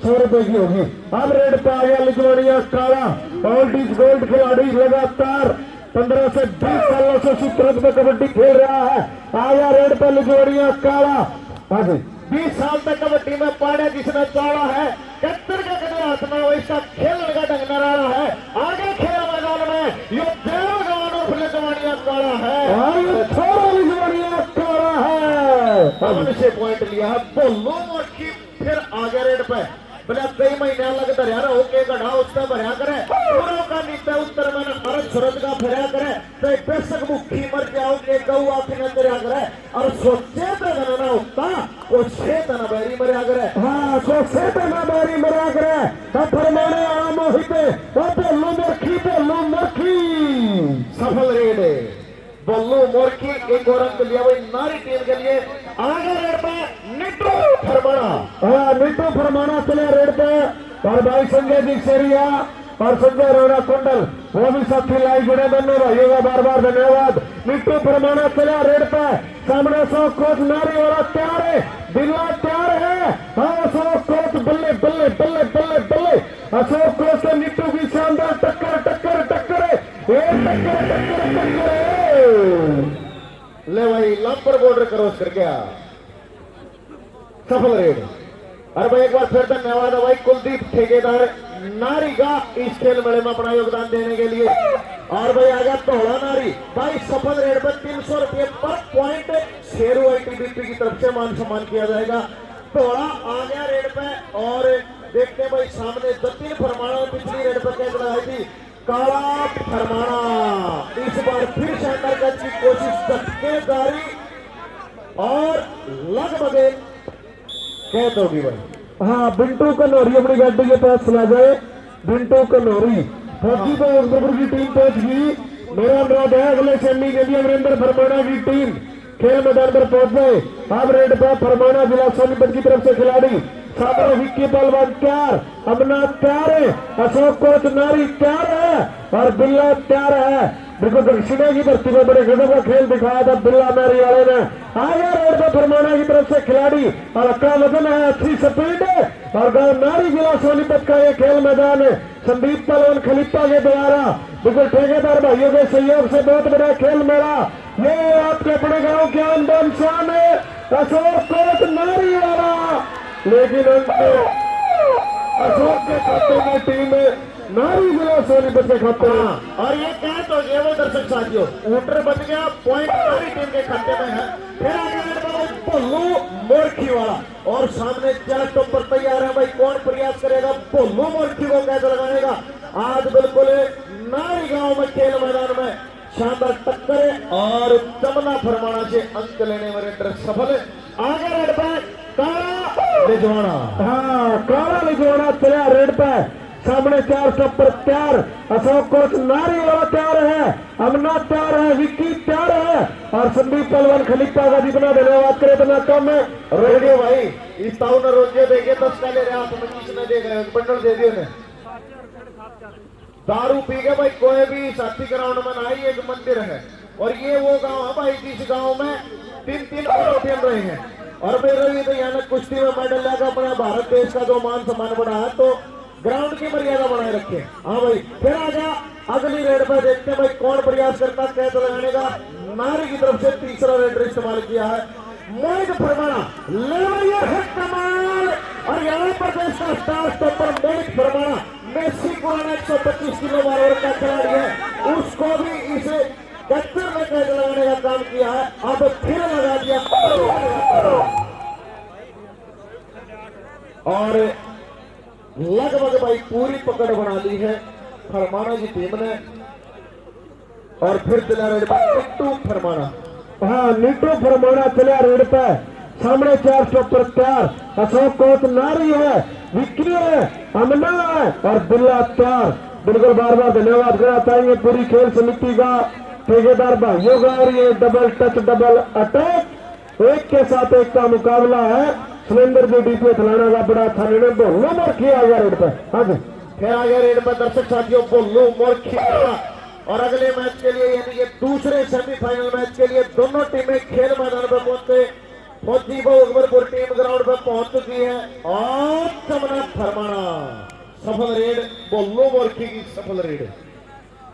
100 रुपए की होगी। अब रेड पे आ गया लिजवाड़िया काला, ओल्ड इज गोल्ड खिलाड़ी, लगातार 15 से 20 सालों से सूत्रत में कबड्डी खेल रहा है। आया रेड पे लिजवाड़िया काला, 20 साल तक कबड्डी में पाड़ा जिसने चौड़ा है, कत्तर का कदर हाथ में वो इसका खेलने का ढंग न रहा है। आगे खेल मैदान में ये देव जवान और लिजवाड़िया काला है, छोड़ा लिजवाड़िया काला है, हमने से पॉइंट लिया है। बोलो और की फिर आगे रेड पे बोले कई महीने लगता रहा ओके गढ़ा उसका भरया करे, पूरा का नीचे उत्तर में अरब सूरत का फिर करे, तो बेशक मुखी मर जाओ के गऊ आखिर तेरा करे, और सोचे तो ना होता वो छेत न बैरी मरिया करे। हाँ सोचे तो ना बैरी मरिया करे, तो फरमाने आम होते बोलो मरखी सफल रेड बल्लू मोरखी एक और अंक लिया भाई नारी टीम के लिए। आगे रेड पे निट्टू फरमाना, हाँ निट्टू फरमाना चले रेड पे, और भाई संजय जी शेरिया और संजय अरोड़ा कुंडल वो भी साथी लाइव जुड़े, दोनों भाइयों का बार बार धन्यवाद। निट्टू फरमाना चला रेड पे, सामने अशोक कोच नारी वाला तैयार है, बिल्ला तैयार है, हाँ अशोक कोच बल्ले बल्ले बल्ले बल्ले बल्ले, अशोक कोच से निट्टू की शानदार टक्कर टक्कर टक्कर है, टक्कर टक्कर टक्कर ले भाई लंपर बॉर्डर क्रॉस कर गया, सफल रेड। अरे भाई एक बार फिर धन्यवाद है भाई कुलदीप ठेकेदार नारी का इस खेल मेले में अपना योगदान देने के लिए। और भाई आ गया तोड़ा नारी भाई, सफल रेड पर 300 रुपये पर पॉइंट शेरू ITBP की तरफ से मान सम्मान किया जाएगा। तोड़ा आ गया रेड पे, और देखते हैं भाई सामने जतिन फरमाना पिछली रेड पर कैच लगाई थी, काला फरमाना इस बार फिर शानदार कैच की कोशिश करके जारी, और लगभग कैच होगी भाई। हाँ बिंटू कन्नौरी अपनी गाड़ी के पास चला जाए, बिंटू कन्नौरी फौजी को उदयपुर की टीम पहुंच गई। मेरा अनुरोध है अगले सेमी के लिए अमरिंदर फरमाना की टीम खेल मैदान पर पहुंच गए। अब रेड पर फरमाना जिला सोनीपत की तरफ से खिलाड़ी, सामने विक्की पहलवान तैयार, अमना तैयार है, अशोक कोच नारी तैयार है, और बिल्ला तैयार है। देखो दक्षिणा की धरती में बड़े गजब का खेल दिखाया था बिल्ला नारी वाले ने। आगे रेड पर फरमाना की तरफ से खिलाड़ी, और हल्का वजन है, अच्छी स्पीड है, और नारी जिला सोनीपत का ये खेल मैदान है संदीप पहलवान खलीफा के द्वारा बिल्कुल ठेकेदार भाइयों के सहयोग से बहुत बड़ा खेल मेला, ये आपके अपने गांव के आमदन शान है अशोक कोच नारी वाला, लेकिन अशोक के खाते में टीम नारी जिला सोनीपत के खाते में, और ये क्या तो ये वो दर्शक साथियों ऊटर बच गया, पॉइंट नारी टीम के खाते में है। फिर आगे भोलू मोरखी वाला, और सामने जस्ट ऊपर तैयार है भाई, कौन प्रयास करेगा भोलू मोरखी को कैसे लगाएगा। आज बिल्कुल नारी गांव में खेल मैदान में शानदार टक्कर है, और चमना फरमाना से अंक लेने में रेडर सफल है। आगे रेड पे काला लिजवाड़ा, हाँ काला लिजवाड़ा चला रेड पे, सामने 4 स्टॉप पर तैयार, अशोक कोच नारी वाला तैयार है, अमना तैयार है, विक्की तैयार है, और संदीप पहलवान खलीफा का जितना धन्यवाद करे इतना कम है। रेडियो भाई इस ताऊ ने रोजे देखे 10 का ले रहे आप किसने दे गए बंडल दे दिए, दारू पी के भाई कोई भी साथी ग्राउंड में ना ही एक मंदिर है, और ये वो गांव है भाई जिस गांव में 3-3 खेल रहे हैं, और मेरे लिए तो यहाँ कुश्ती में मेडल लेकर अपना भारत देश का जो मान सम्मान बढ़ा है तो ग्राउंड की मर्यादा बनाए रखे। हाँ भाई, फिर आ गया अगली रेड पर, देखते हैं भाई कौन प्रयास करता है कैच लगाने का। नारी की तरफ से तीसरा रेडर इस्तेमाल किया है, मोहित फरमाना ले है कमाल। और यहाँ पर देश का स्टार स्टॉपर मोहित फरमाना, मेसी पुराना 125 किलो वालों का खिलाड़ी है, उसको भी इसे कच्चर में कैच लगाने का काम किया है। अब फिर लगा दिया और लगभग भाई पूरी पकड़ बना ली है फरमाना की टीम ने। और फिर चला रेड पर निट्टू फरमाना। हाँ, निट्टू फरमाना चला रेड पे, सामने 4 स्टॉपर तैयार, अशोक कोच नारी है, विक्री है, अमना है और बिल्ला तैयार। बिल्कुल बार बार धन्यवाद करना चाहिए पूरी खेल समिति का, ठेकेदार भाइयों का। और ये डबल टच डबल अटैक, एक के साथ एक का मुकाबला है। सुरेंद्र जी डीपी थलाना का बड़ा अच्छा निर्णय, बोलो मोर किया गया रेड पे। हाँ जी, फिर आ गया रेड पे दर्शक साथियों, बोलो मोर किया। और अगले मैच के लिए यानी कि दूसरे सेमीफाइनल मैच के लिए दोनों टीमें खेल मैदान पर पहुंचे। फौजी बहु अकबरपुर टीम ग्राउंड पर पहुंच चुकी है और चमना फरमाना सफल रेड, बोलो मोर की सफल रेड।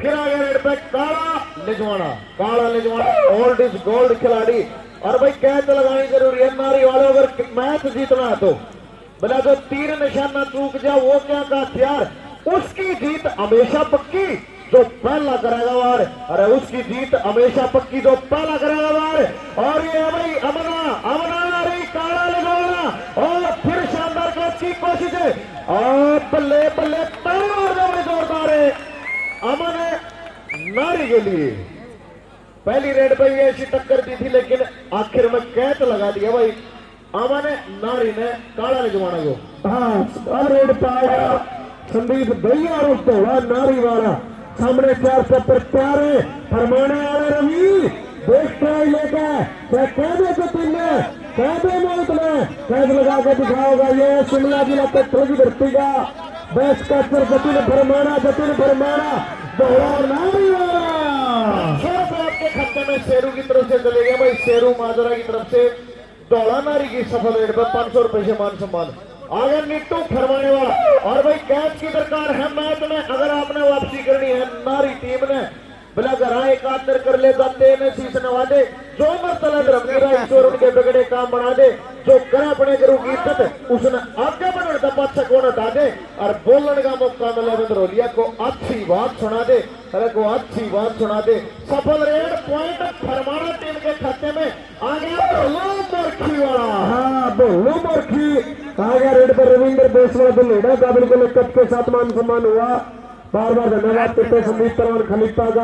फिर आ गया रेड पे काला लिजवाना। काला लिजवाना ओल्ड इज गोल्ड खिलाड़ी। और भाई कैच लगानी जरूरी है नारी वालों, अगर मैच जीतना है तो बोला जो तीर निशाना चूक जाए वो क्या का हथियार, उसकी जीत हमेशा पक्की जो पहला करेगा वार। अरे उसकी जीत हमेशा पक्की जो पहला करेगा वार। और ये भाई अमना अमना रही काला लगाना और फिर शानदार कैच की कोशिश है और बल्ले बल्ले जोरदार है अमन नारी के लिए। पहली रेड पे ये ऐसी टक्कर दी थी लेकिन आखिर में कैच लगा दिया भाई अमन नारी ने काला लिजवाना को। हाँ, अब रेड पे आया संदीप दहिया और धोला नारी वाला, सामने 4 स्टॉपर तैयार है, फरमाने वाले रवि देखते हैं लेकर कैदे को तुमने कैदे मौत में कैद लगा के दिखाओगा। ये शिमला जिला पेट्रोल की भर्ती का बेस्ट कैचर जतिन फरमाना दोहरा नारी वाला। आपके खाते में शेरू की तरफ से चले गए भाई, शेरू माजरा की तरफ से दौड़ा नारी की सफल रेड पर 500 रुपए से मान सम्मान। आगे निट्टू फरमाने वाला और भाई कैच की दरकार है मैच में, अगर आपने वापसी करनी है नारी टीम ने बोला घर एक आदर कर ले जाते हैं शीश नवा दे, जो मरतला धर्म ईश्वर उनके बिगड़े काम बना दे, जो करे अपने गुरु की इज्जत उसने आगे बढ़ने का पाछा कौन हटा दे और बोलने का मौका मिला बंदरोलिया को अच्छी बात सुना दे, अरे को अच्छी बात सुना दे। सफल रेड पॉइंट फरमाना टीम के खाते में आ गया बोलो मोरखी वाला। हाँ, बोलो मोरखी आ गया रेड पर। रविंद्र बेसवा दुल्हेड़ा का बिल्कुल कप के साथ मान सम्मान हुआ, बार बार धन्यवाद करते संदीप परवान खलीफा का।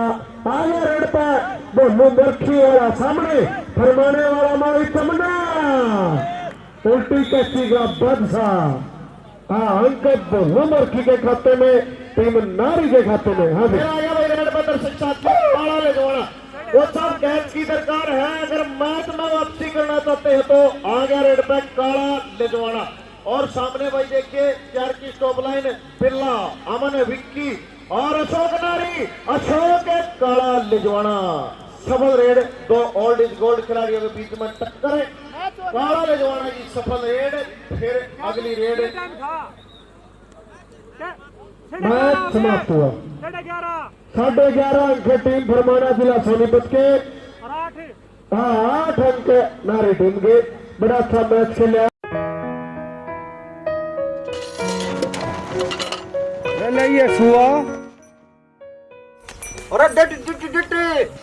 आ गया रेड पर बोलो मोरखी वाला, सामने फरमाने वाला माई चमना उल्टी कैची का बादशाह। हाँ, अंक बोलो मोरखी के खाते में, टीम नारी के खाते में। हाँ, वो सब कैच की दरकार है, अगर मैच में वापसी करना चाहते हैं तो आ गया रेड पे काला लिजवाना। और सामने भाई देखिए 4 की स्टॉप लाइन, बिल्ला अमन विक्की और अशोक नारी, अशोक काला लिजवाना। सफल रेड, 2 ओल्ड इज गोल्ड खिलाड़ियों के बीच में टक्कर है, काला लिजवाना की सफल रेड। फिर अगली रेड मैच समाप्त हुआ 11:30 अंक टीम फरमाना जिला सोनीपत के, 8 अंक नारी टीम के। बड़ा अच्छा मैच खेला। ये सुआ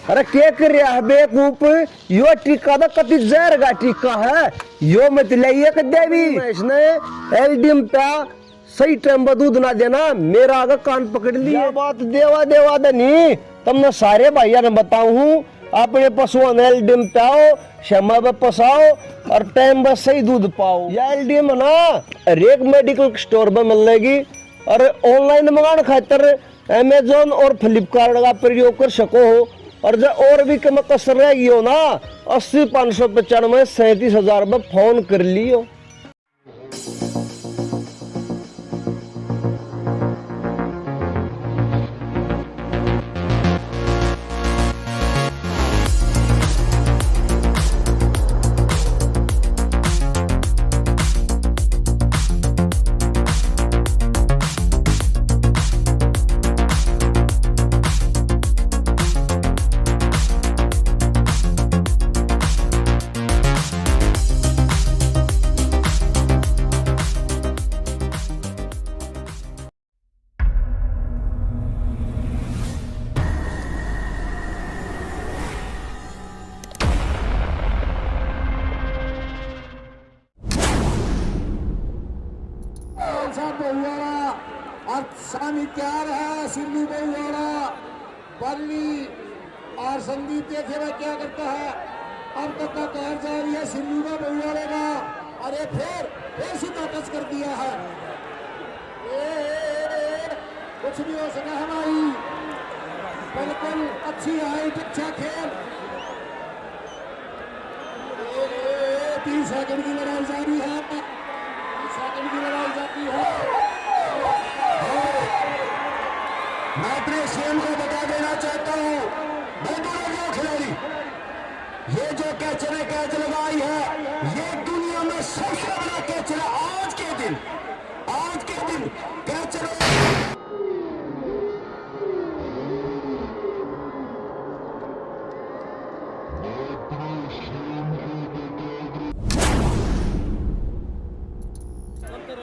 अरे क्या कर रहा है बेवकूफ, यो टीका तो कति जहर का टीका है, यो मत लाइए देवी। इसने एलडीएम पे सही टाइम पर दूध ना देना, मेरा आगे कान पकड़ लिया। बात देवा नहीं, तुमने सारे भैया ने बताऊ हूँ, अपने पशुओं ने एलडीएम पे आओ, समय पर पसाओ और टाइम पर सही दूध पाओ। यह एलडीएम ना हर एक मेडिकल स्टोर पर मिलेगी और ऑनलाइन मंगाने खातर अमेजोन और फ्लिपकार्ट का प्रयोग कर सको हो। और जब और भी कम कसर रहेगी हो ना, 80 595 37,000 में फोन कर लियो। सामी तैयार है, सिल्लू बहुवाड़ा बल्ली और संदीप देखे हुए क्या करता है। अब तक का कहर जारी है सिल्लू का बहुवाड़े का, और ये फिर सीधा टच कर दिया है। कुछ भी हो सका हमारी, बिल्कुल अच्छी हाइट, अच्छा खेल। 3 सेकंड की लड़ाई जारी है, 3 सेकंड की लड़ाई जाती है। मैं अपने सीएम को बता देना चाहता हूं, जो खिलाड़ी ये जो कैच ने कैच लगाई है, ये दुनिया में सबसे बड़ा कैच है। आज के दिन कैच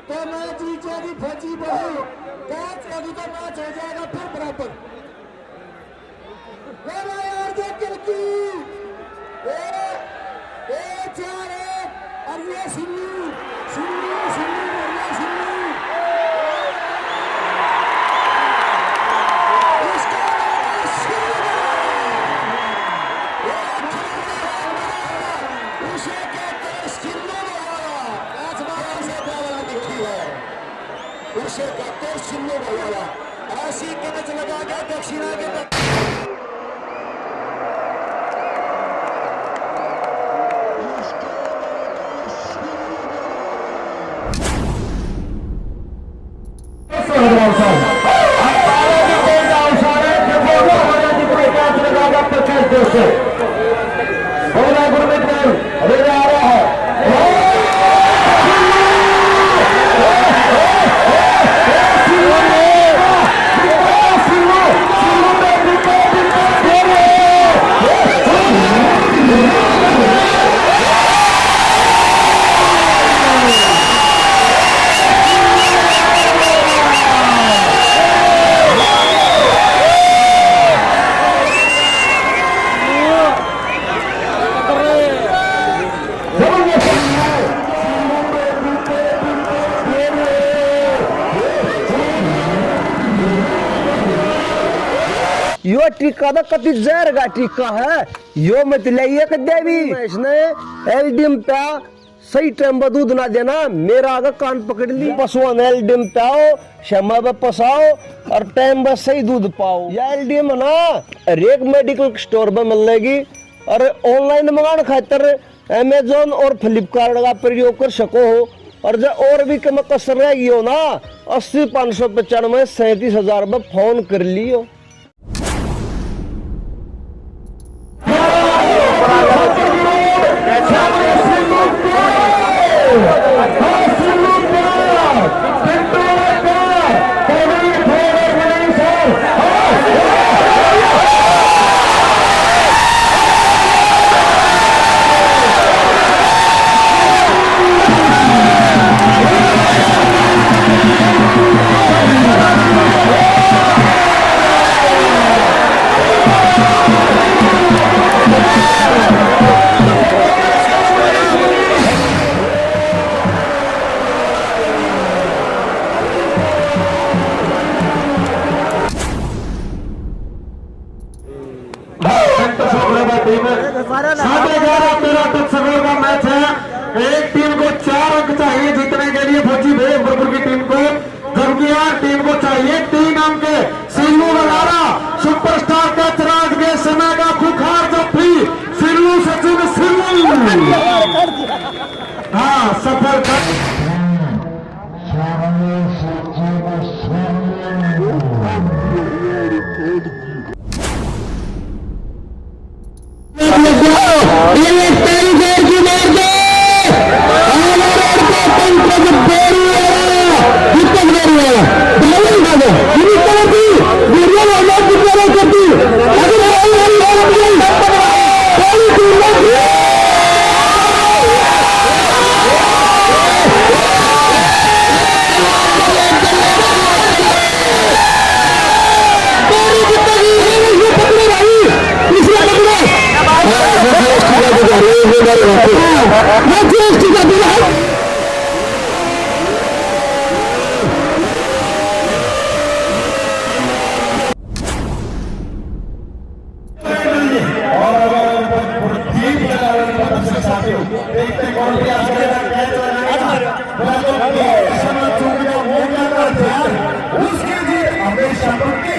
तो मैच जीतेगी फौजी बहू, कैच लगी तो मैच हो जाएगा फिर बराबर। यार देख की चार और ये सिल्लू सिल्लू सिल्लू सिल्लू उसे कहते हैं सिल्लू उसे कहते हैं सिल्लू वाला। ऐसी कैच लगा के दक्षिणा के यो टीका तो कति जहर का टीका है। यो मत लिया कर देवी इसने एलडीएम पे सही टाइम पर दूध ना देना। मेरा आगे कान पकड़ ली, पशुओं ने एलडीएम पे आओ, समय पे पसाओ और टाइम पर सही दूध पाओ। यह एलडीएम है ना हर एक मेडिकल स्टोर में मिलेगी, और ऑनलाइन मंगाने खातर अमेजोन और फ्लिपकार्ट का प्रयोग कर सको हो। और जो और भी कम कसर रहेगी हो ना 80 595 37,000 में फोन कर लियो। मैच है। एक टीम को 4 अंक चाहिए जीतने के लिए, फौजी भेजपुर की टीम को, जरूरियात टीम को चाहिए 3 अंक। सिल्लू लगारा सुपरस्टार का चिराग के समय का खुखार जफ्फी सिल्लू सचिन सिल्लू हाँ सफर कर मैं . साथियों देखते कौन प्रयास करेगा कैच लगाएगा मौका का ध्यान उसकी जीत हमेशा पक्की।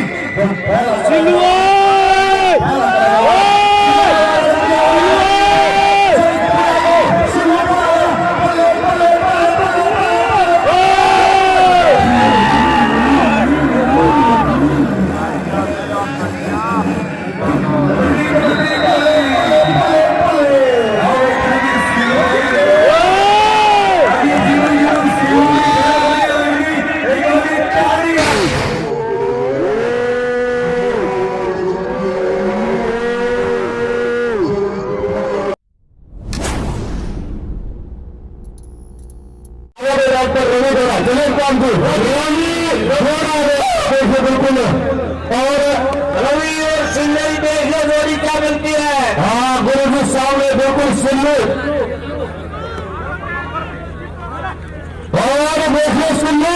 बिल्कुल और रवि और सिंगल देखिए जोड़ी क्या मिलती है। हाँ गुरु जी सामने बिल्कुल सुन लो और देखिए सुन लो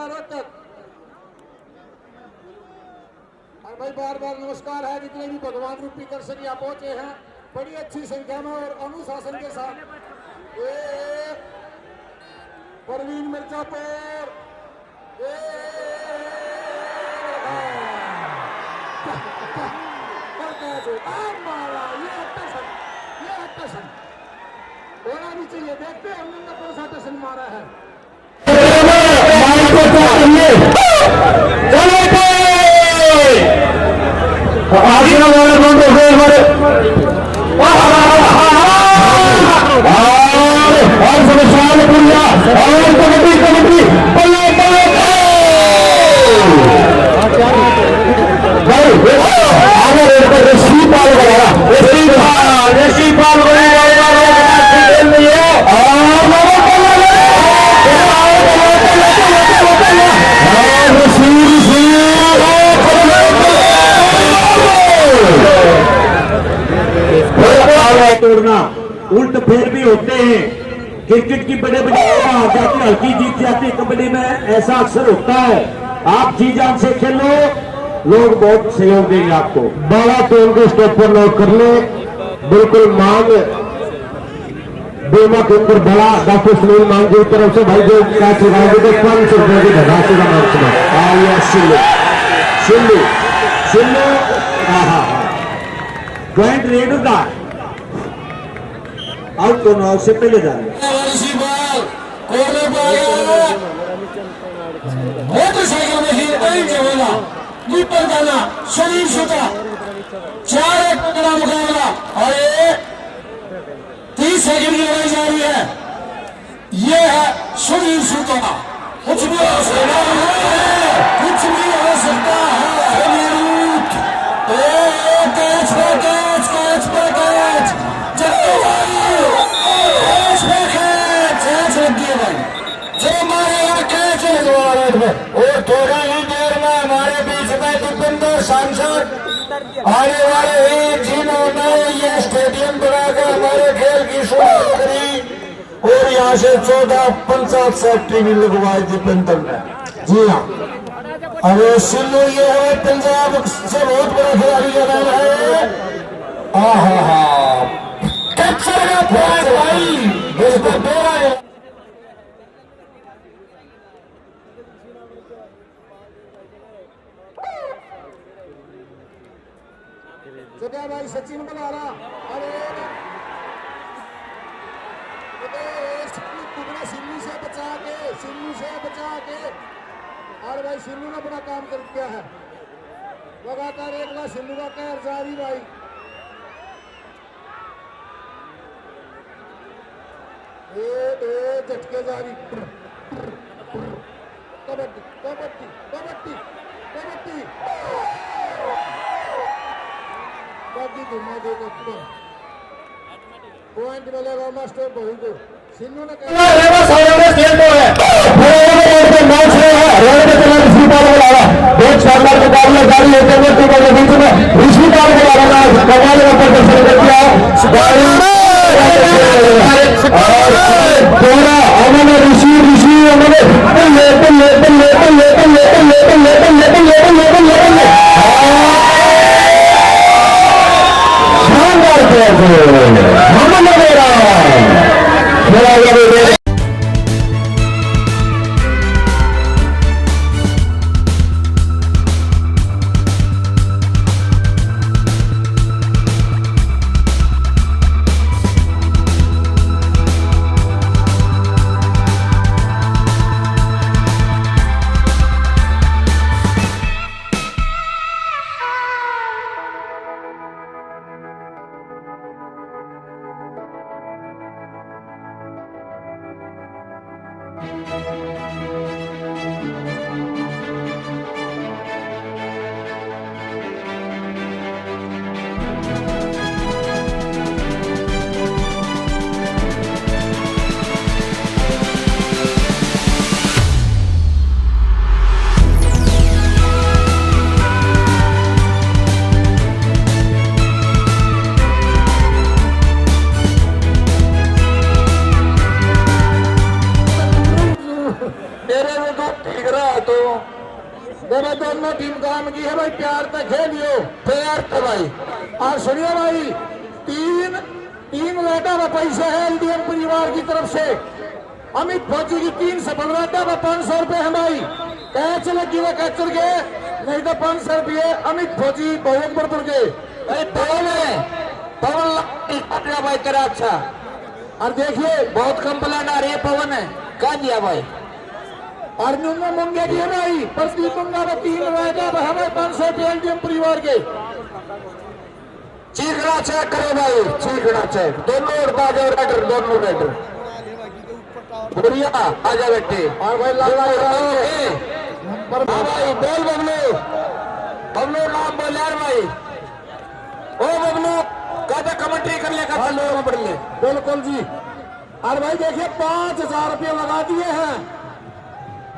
रोहतक। और भाई बार बार नमस्कार है जितने भी भगवान रूपी दर्शन यहाँ पहुंचे हैं बड़ी अच्छी संख्या में और अनुशासन के साथ। परवीन मिर्जापुर होना भी चाहिए। देखते हैं हमने कौन सा टशन मारा है। तोड़ना उल्ट फेर भी होते हैं। क्रिकेट की बड़े बड़े हार जाती हल्की जीत जाती कबड्डी में ऐसा अक्सर होता है। आप जी जान से खेलो, लोग बहुत सहयोग देंगे आपको। बाला टोल के स्टॉप पर नोट कर ले। बिल्कुल मांग बीमा केंद्र बड़ा डॉक्टर सुनील मांग जी की तरफ से भाई जो कैच लगाएंगे तो 500 रुपए की धनराशि का मांग सुना। सिल्लू सिल्लू पॉइंट रेड होता आउट को आउट से पहले जा मोटरसाइकिल में ही बोला ऊपर जाना शरीर छूटा 4-1 का मुकाबला और ये 30 सेकंड की लड़ाई जा रही है। ये है शरीर छूटा। कुछ भी हो सकता है, कुछ भी हो सकता है। कैच पे कैच, कैच पे कैच, जल्दी कैच पे कैच, कैच लग गई भाई। जो मारेगा कैच है जवाब में। और थोड़ा ही देर में हमारे बीच में दीपेंद्र सांसद आने वाले हैं जिन्होंने ये स्टेडियम बनाकर हमारे खेल की शुरुआत करी और यहाँ से 14 पंचायत सेक्रेटरी भी लगवाए दीपेंद्र ने। जी हाँ, अरे सिल्लू ये है पंजाब से बहुत बड़ा खिलाड़ी का नाम है। कैप्चर का पॉइंट भाई इसको दे रहा है। जगह भाई सचिन बना रहा। अरे टुकड़ा सिल्लू से बचा के और भाई सिल्लू ने अपना काम कर दिया है। लगातार एक बार सिल्लू का कहर जारी भाई। झटके जारी। कबड्डी कबड्डी कबड्डी कबड्डी बाकी घुमा देगा पॉइंट मिलेगा मास्टर बहु को। सिन्नू ने बहुत शानदार मुकाबला जारी होते हुए बीच में ऋषि पाल को कमाल का प्रदर्शन कर दिया। शानदार तो दोनों दोनों टीम काम की है भाई, प्यार तक खेलियो, प्यार तो भाई। और सुनिए भाई, तीन राटा व पैसे है एलडीएम परिवार की तरफ से। अमित फौजी की 3 सफल राटा व 500 रुपए है भाई। कैच लगी हुआ कैचर के, नहीं तो 500 रुपये अमित फौजी बहुअकबरपुर के। पवन है, पवन भाई करा अच्छा। और देखिए बहुत कम प्लान आ रही है, पवन है कहा दिया भाई। और नुन्ना मंगे दिए भाई, प्रदीप मंगा में 3 राटा हमें 500 रुपये एलडीएम परिवार के। चीखना चेक करो भाई, चीखना चेक, दोनों रेडर, दोनों रेडर बढ़िया आजा बेटे। और भाई लाला भाई बोल बबलू नाम बोल यार भाई। ओ बबलू कहते कमेंट्री कर ले, पढ़ ले। बिल्कुल जी। और भाई देखिए 5000 रुपये लगा दिए हैं।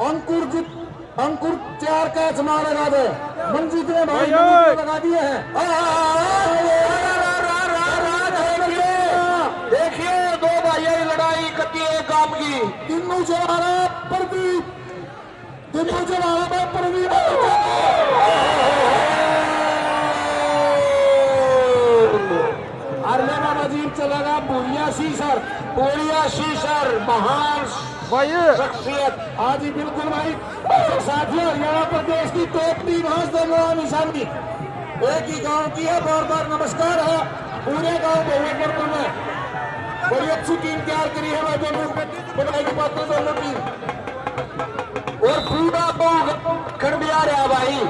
अंकुर 4 कैच मारेगा दे, मंजीत ने भाई लगा दिए हैं। देखिए 2 भाइयों की लड़ाई कती है काम की। तीनों चला रहा प्रदीप, तीनों चला रहा भाई प्रदीप। अरलेना नजीब चलेगा पूरिया शीसर महान शख्सियत। आज ही बिल्कुल भाई साथियों, हरियाणा प्रदेश की टॉप टीम निशानी एक ही गांव की है। बार बार नमस्कार है पूरे गांव बहुअकबरपुर में। बड़ी अच्छी टीम तैयार करी है भाई, दोनों बनाई की बात दोनों टीम। और पूरा खड़ भी आ रहा भाई,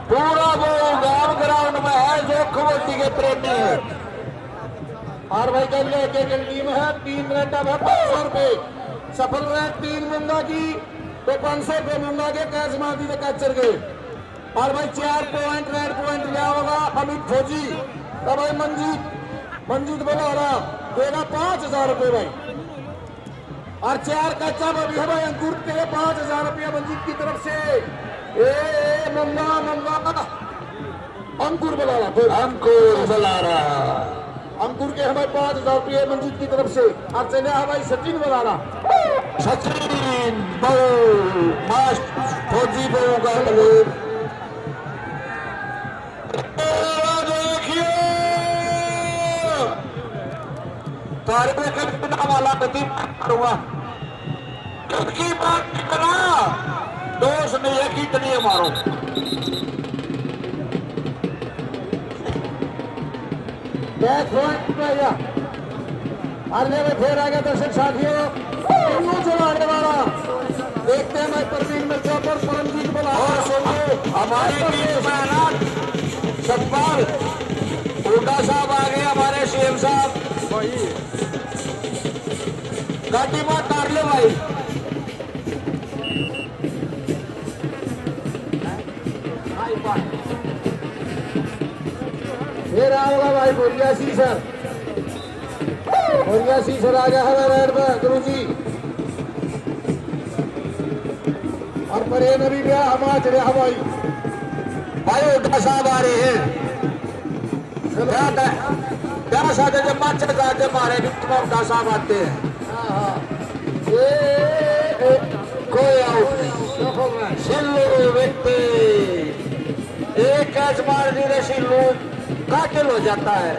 पूरा वो गांव ग्राउंड में है जो कबड्डी के प्रेमी है। और भाई कल एक टीम है, 3 घंटा में 500 रुपए सफल रहे। 3 मुंगा की तो 500 रुपए मुंगा के कैच मार दी कैचर के। और भाई 4 पॉइंट रेड पॉइंट लिया होगा अमित फौजी। तो भाई मंजीत बोला रहा देगा 5000 रुपए भाई। और 4 कच्चा में भी है भाई अंकुर के 5000 रुपया मंजीत की तरफ से। ए मंगा अंकुर बुला रहा अंकुर के हमारे 5000 रुपये मंजीत की तरफ से। और चले भाई सचिन बुला रहा, सचिन फौजी तारे में कटना वाला गति करूंगा, किसकी बात करा दोस्त नहीं है कितनी मारो। में फिर आ गया दर्शक साथियों, चलाने वाला देखते हैं मैं परवीन मिर्जा पर परमजीत बोला। और सुनो हमारे बीच में ना सतपाल कोटा साहब आ गए, हमारे सीएम साहब गाड़ी में तार लो भाई। फिर आएगा भाई बोलिया सीसर आ गया है रेड में गुरु जी। और परे नबी भी हमारा चढ़े हवाई भाई उठा साहब आ रहे हैं। क्या साधे जब माचे जाते मारे उठा साहब आते हैं। कोई आउट नहीं, सिल्लू व्यक्ति एक कैच मार दी रे सिल्लू काटिल हो जाता है।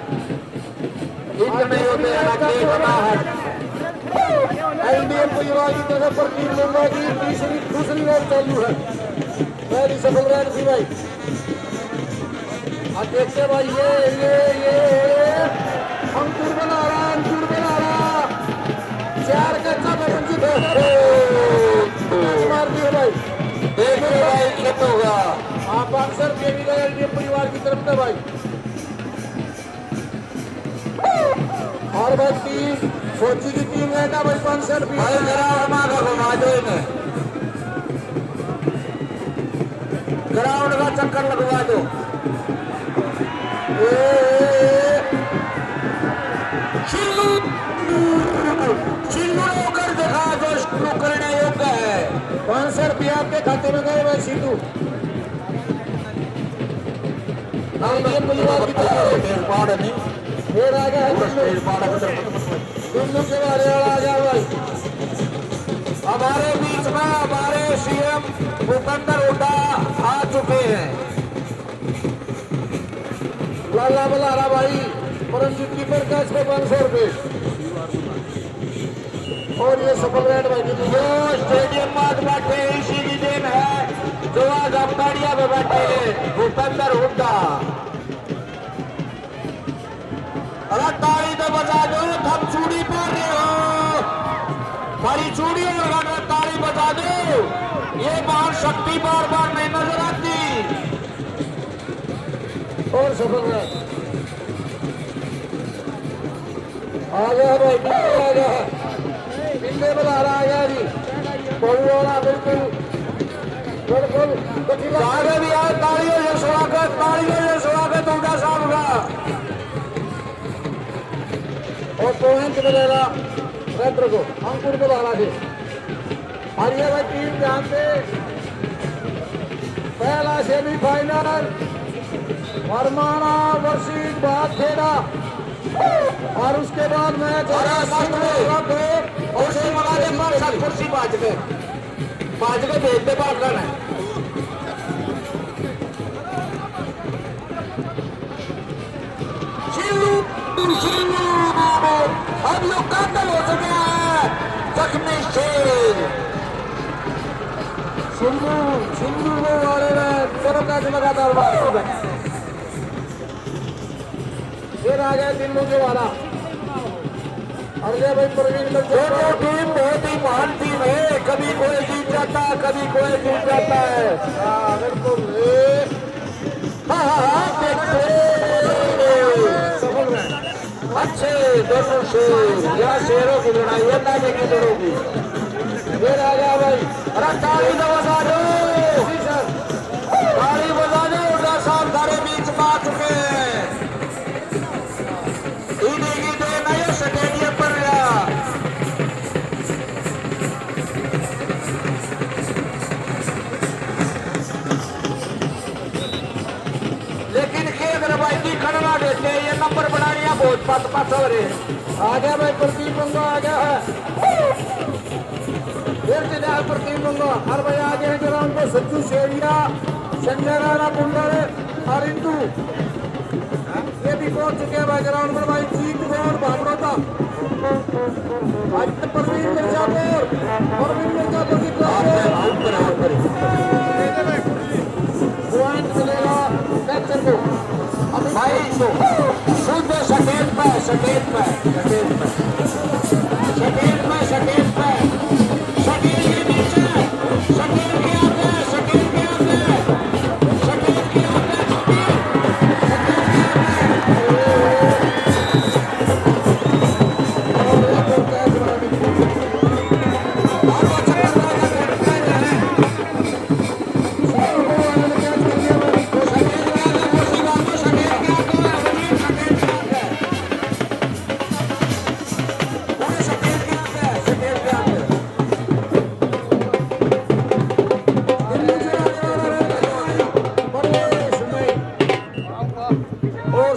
इतने होते हैं एलडीएम परिवार की तरफ पर 3 लोगों की दूसरी राउंड चालू है। पहली सफल राउंड थी भाई। अब देखते भाई ये अंकुर बना रहा 4 कच्चा मंजीत मार दिया भाई। देखिए भाई खेत होगा आप अक्सर भी एलडीएम परिवार की तरफ से भाई। और भाई 3 फौजी की टीम रहता भाई 500 रुपये ग्राउंड का चक्कर लगवा दो। चिल्लू होकर देखा जो शुरू करने योग्य है। 500 रुपये आपके खाते में गए भाई सिद्धू। परिवार की तरफ फिर आ गया दिल्ली के बारे आ गया भाई। हमारे बीच में हमारे सीएम भूपेंद्र हुड्डा आ चुके हैं। लाला बलारा भाई परमजीत कीपर कैच पे 500 रुपए। और ये सफल रेड भाई जो स्टेडियम में बैठे इसी की देन है जो आज अंपाड़िया में बैठे हैं भूपेंद्र हुड्डा। अरे ताली तो बजा दो, हम चूड़ी पहन रहे हो, हमारी चूड़ियों लगाकर ताली बजा दो। ये बार शक्ति बार बार नहीं नजर आती। और सफल है आ गया भाई, आ गया पिंडे बना रहा आ गया जी बहु वाला बिल्कुल बिल्कुल आगे भी आए। तालियों से स्वागत, तालियों से स्वागत होगा साहब का। और पॉइंट मिलेगा रेड्र को, अंकुर को बाला से। और ये भाई टीम ध्यान से पहला सेमीफाइनल वरमाना वर्षिक बाद खेला और उसके बाद मैच और कुर्सी बाज के भेजते पाटन है। अब लोग कातल हो चुके हैं जख्मी शेर सिंधु वो वाले में दोनों का लगातार फिर आ गया दिल्लू के वाला। और ये भाई प्रवीण दोनों टीम बहुत ही महान टीम है, कभी कोई जीत जाता है कभी कोई जीत जाता है। बिल्कुल सफल है अच्छे दोनों शेर, यह शेरों की लड़ाई है ताजे की दोनों की। फिर आ गया भाई, अरे ताली तो बजा दो, ताली बजा दो, उनका साथ सारे बीच में आ चुके हैं। स्टेडियम पर गया लेकिन खेल रवायती खड़ना देते हैं, ये नंबर बनानिया बहुत पत हो रहे हैं। आ गया भाई प्रदीप बंगा आ गया है, फिर से जाए प्रदीप बंगा। हर भाई आ गए हैं ग्राउंड पे सज्जू शेरिया, संजय राणा कुंडल और इंदू ये भी पहुंच चुके हैं भाई ग्राउंड पर। भाई जीत गौर भागड़ा था आज परवीन मिर्जापुर की पॉइंट मिलेगा कैप्चर को। अब भाई शुद्ध सकेत पे सकेत के नीचे सकेत के आगे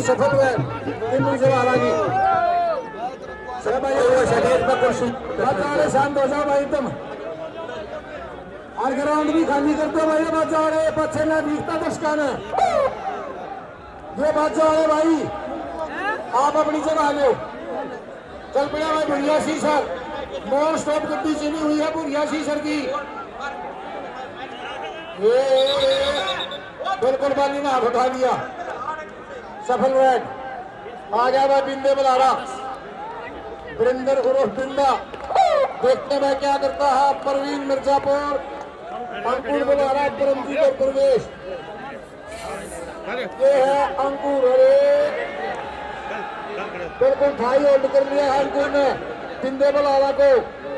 सफल हुए दिल्ली से हालांकि शांत हो जाओ भाई तुम। और ग्राउंड भी खाली कर दो भाई, बात जाओ रे पछे ना दिखता दर्शका ने ये बात जाओ रे भाई, आप अपनी जगह आ गए। चल पड़ा भाई भुरिया सी सर, नॉन स्टॉप गड्डी चली हुई है भुरिया सी सर की। बिल्कुल बाली ने हाथ उठा लिया, सफल रेड आ गया भाई बिंदे बलारा, वरिंदर उर्फ बिंदा। देखते हैं क्या करता है परवीन मिर्जापुर, अंकुर बलारा, परमजीत और प्रवेश। ये है अंकुर, अरे बिल्कुल ठाई होल्ड कर लिया है अंकुर ने बिंदे बलारा को,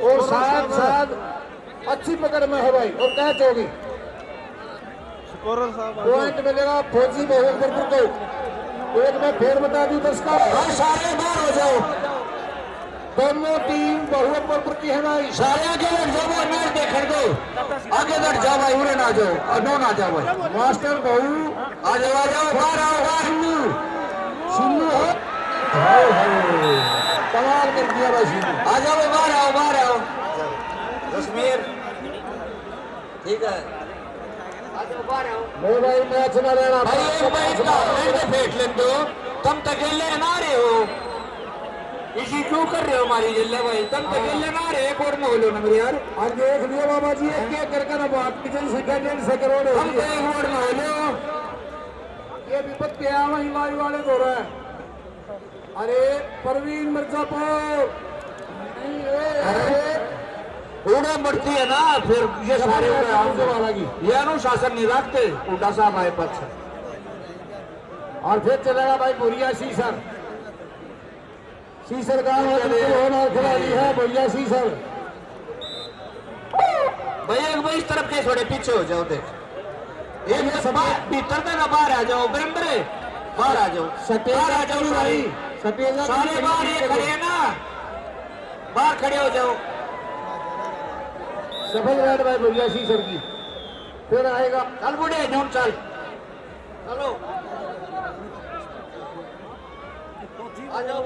और शायद अच्छी पकड़ में है भाई और कैच होगी। पॉइंट मिलेगा फौजी बहुलपुर को। एक में फिर बता दी दर्शकों, सारे बाहर हो जाओ, दोनों टीम बहुलपुर की है भाई। सारे आगे लड़ जाओ, मैच देख दो, आगे लड़ जाओ भाई, उड़े ना जाओ और नो ना जाओ भाई। मास्टर बहु आ जाओ बाहर आओ, सिन्नू हो कमाल कर दिया भाई सिन्नू, आ जाओ बाहर आओ कश्मीर ठीक है। नहीं भाई मैच ना लेना भाई एक भाई इतना लड़के फेंक ले दो, तुम तकेले ना रहे हो, इसी क्यों कर रहे हो हमारी जिले भाई, तुम तकेले ना रहे, एक और मोहल्लो ना मेरे यार, आज देख लियो बाबा जी एक एक करके ना बात की जनसंख्या 1.5 करोड़ हम तो एक और मोहल्लो। ये विपत्ति क्या वही लाइव वाले हो रहा है। अरे परवीन मिर्जापुर उड़ा बढ़ती है ना फिर ये सारे की ये अनुशासन नहीं रखते, उल्टा साहब आए पक्ष और फिर चलेगा भाई बुरिया सीसर गांव खिलाड़ी है भैया सीसर। भैया एक भाई इस तरफ के थोड़े पीछे हो जाओ, देख एक भीतर तक ना बाहर आ जाओ, बराबर है बाहर आ जाओ, बाहर आ जाओ सारे बाहर ये खड़े हैं ना, बाहर खड़े हो जाओ। सफल राइड भाई भैया सीसर की फिर आएगा चल बुढ़े जून चल चलो आ जाओ।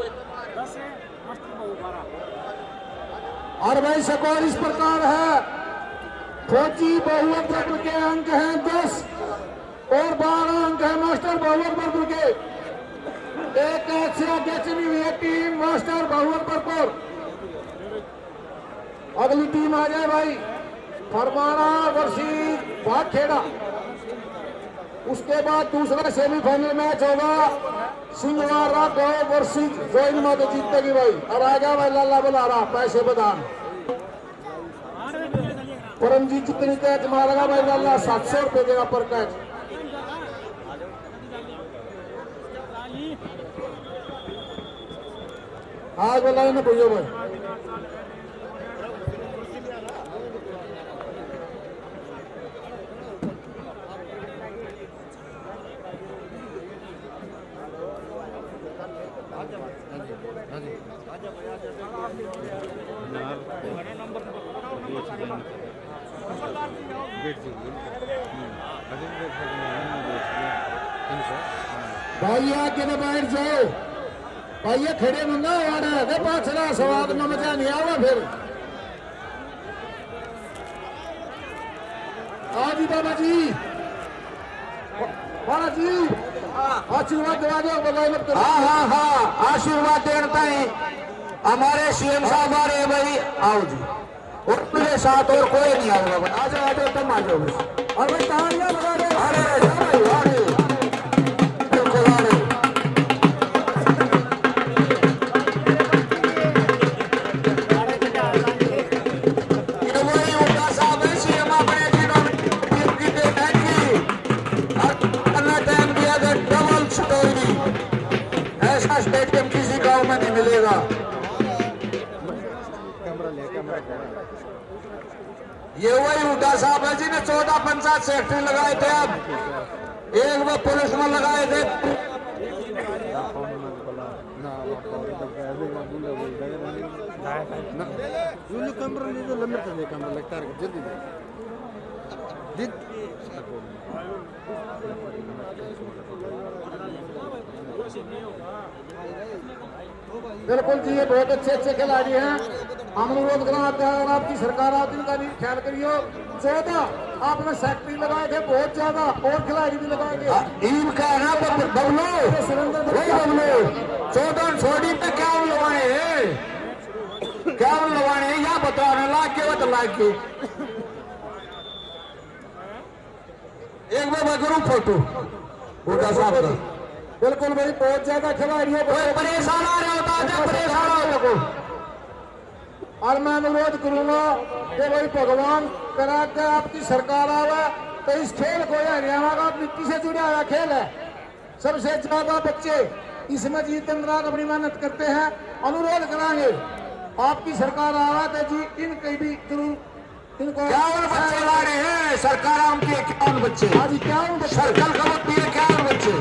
और भाई स्कोर इस प्रकार है, फौजी बहुवत वर्ग के अंक हैं 10 और 12 अंक है मास्टर बहुवत वर्ग के। एक ऐसे आगे चली हुई है टीम मास्टर बहुवत वर्ग पर। अगली टीम आ जाए भाई फरमाना वर्सेस भागखेड़ा। उसके बाद दूसरा सेमीफाइनल मैच होगा सिंगवारा गांव वर्सेस जोइन मातो जीतेगी भाई। और आ गया भाई लाला बुलारा पैसे बदान परमजीत जितनी कैच मारेगा भाई लाला 700 रुपए देगा पर कैच। आज बोला ना भैया भाई भाई आके तो बैठ जाओ भाई ये खड़े मंगा वाड़ा पाछला स्वाद में मजा नहीं आवा फिर। जी बाबा जी बाबा जी आशीर्वाद दिला दो। हाँ आशीर्वाद देता है हमारे सीएम साहब आ रहे भाई, आओ जी और मेरे साथ और कोई नहीं आऊंगा भाई, आ जाओ तुम आ जाओ और भाई तालियां बजा दो। स्टेडियम किसी गांव में नहीं मिलेगा। ये वही हुड्डा साहब है जिन्हें 14 पंचायत सेक्रेटरी लगाए थे, अब एक वो पुलिस में लगाए थे। बिल्कुल जी ये बहुत अच्छे खिलाड़ी हैं। हम अनुरोध कराते हैं और आपकी सरकार आप इनका भी ख्याल करियो। 14 आपने सेक्रेटरी लगाए थे, बहुत ज्यादा और खिलाड़ी भी लगाएंगे। टीम का है ना बबलू सुरेंद्र वही बबलू 14 छोड़ी पे क्या लगवाए हैं, क्या लगवाए हैं या बताओ लाख के बता लाख के एक बार करूँ फोटो हुड्डा साहब का। बिल्कुल भाई बहुत ज्यादा खिलाड़ी है, परेशान आ रहा होता है, परेशान हो लोगों। और मैं अनुरोध करूंगा कि भाई भगवान करा के आपकी सरकार आवे तो इस खेल को हरियाणा का मिट्टी से जुड़ा हुआ खेल है। सबसे ज्यादा बच्चे इसमें जीतेंद्र अपनी मेहनत करते हैं। अनुरोध कराएंगे आपकी सरकार आवे तो जी इनके भी जरूर इनको 51 बच्चे ला रहे हैं सरकार उनके 51 बच्चे आज 51 सर्कल का वक्त 51 बच्चे।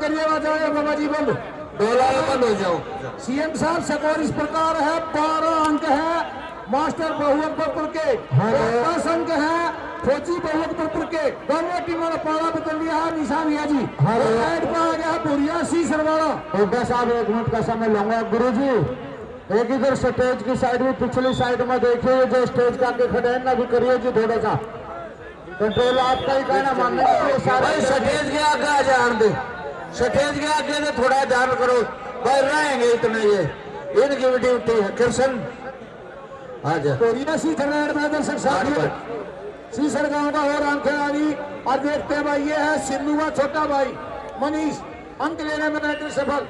करिए आ जाए बाबा जी बोल डोला बंद हो जाओ। सीएम साहब स्कोर इस प्रकार है 12 अंक है मास्टर बहु अकबरपुर के 10 अंक है फौजी बहु अकबरपुर के दोनों टीमों ने पाला बदल दिया है निशान भैया जी साइड पर आ गया भूरिया सी सरवाड़ा। हुड्डा साहब 1 मिनट का समय लूंगा। गुरु जी एक इधर स्टेज की साइड में पिछली साइड में देखिए जो स्टेज का आगे खड़े हैं ना भी करिए जी थोड़ा सा कंट्रोल आपका ही कहना मानने के सारे भाई स्टेज के आगे आ जान दे, स्टेज के आगे ने थोड़ा ध्यान करो भाई, रहेंगे इतने ये इनकी भी ड्यूटी है। कृष्ण आ जा भूरिया सी थर्ड में दर्शक साहब सीसर गांव का और अंक है आदि और देखते हैं भाई ये है सिन्नू का छोटा भाई मनीष अंक लेने में नाइटर सफल।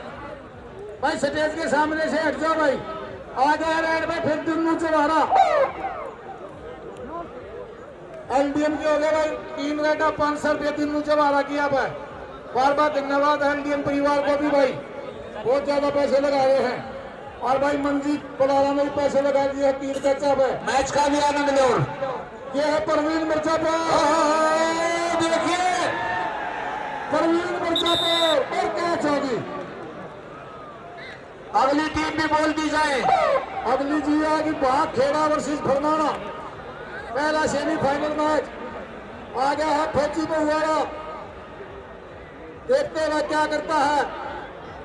भाई स्टेज के सामने से हट जाओ भाई आ गया रेड में फिर दिन्नू चौहारा एलडीएम के हो गए भाई 3 रेडा 500 रुपये दिन्नू चौहारा किया भाई। बार बार धन्यवाद एलडीएम परिवार को भी भाई बहुत ज्यादा पैसे लगा रहे हैं और भाई मंजीत बलारा ने भी पैसे लगा दिए 3 कैचअप है। मैच का भी आनंद लो। ये है परवीन मिर्जापुर देखिए परवीन मिर्जापुर और कैच होगी। अगली टीम भी बोल दी जाए। अगली जी आगे बाग खेड़ा वर्सेस फरनाना पहला सेमीफाइनल मैच आ गया है फौजी बहुआड़ा। देखते हैं क्या करता है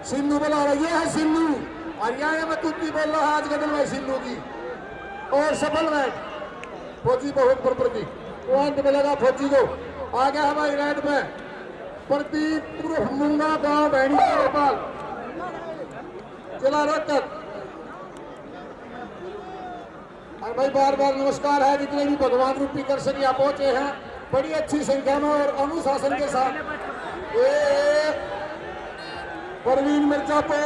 सिन्नू बोला रहा ये है सिन्नू और यहाँ मैं तुत्ती बोल रहा आज गदल में सिन्नू की और सफल मैच फौजी बहुत पर की पॉइंट मिलेगा फौजी को। आ गया हमारी रेड में प्रदीप उर्फ मुंगा गांव बहनी के नेपाल जिला रोहतक। और भाई बार बार नमस्कार है जितने भी भगवान रूपी दर्शक यहाँ पहुंचे हैं बड़ी अच्छी संख्या में और अनुशासन के साथ। परवीन मिर्जापुर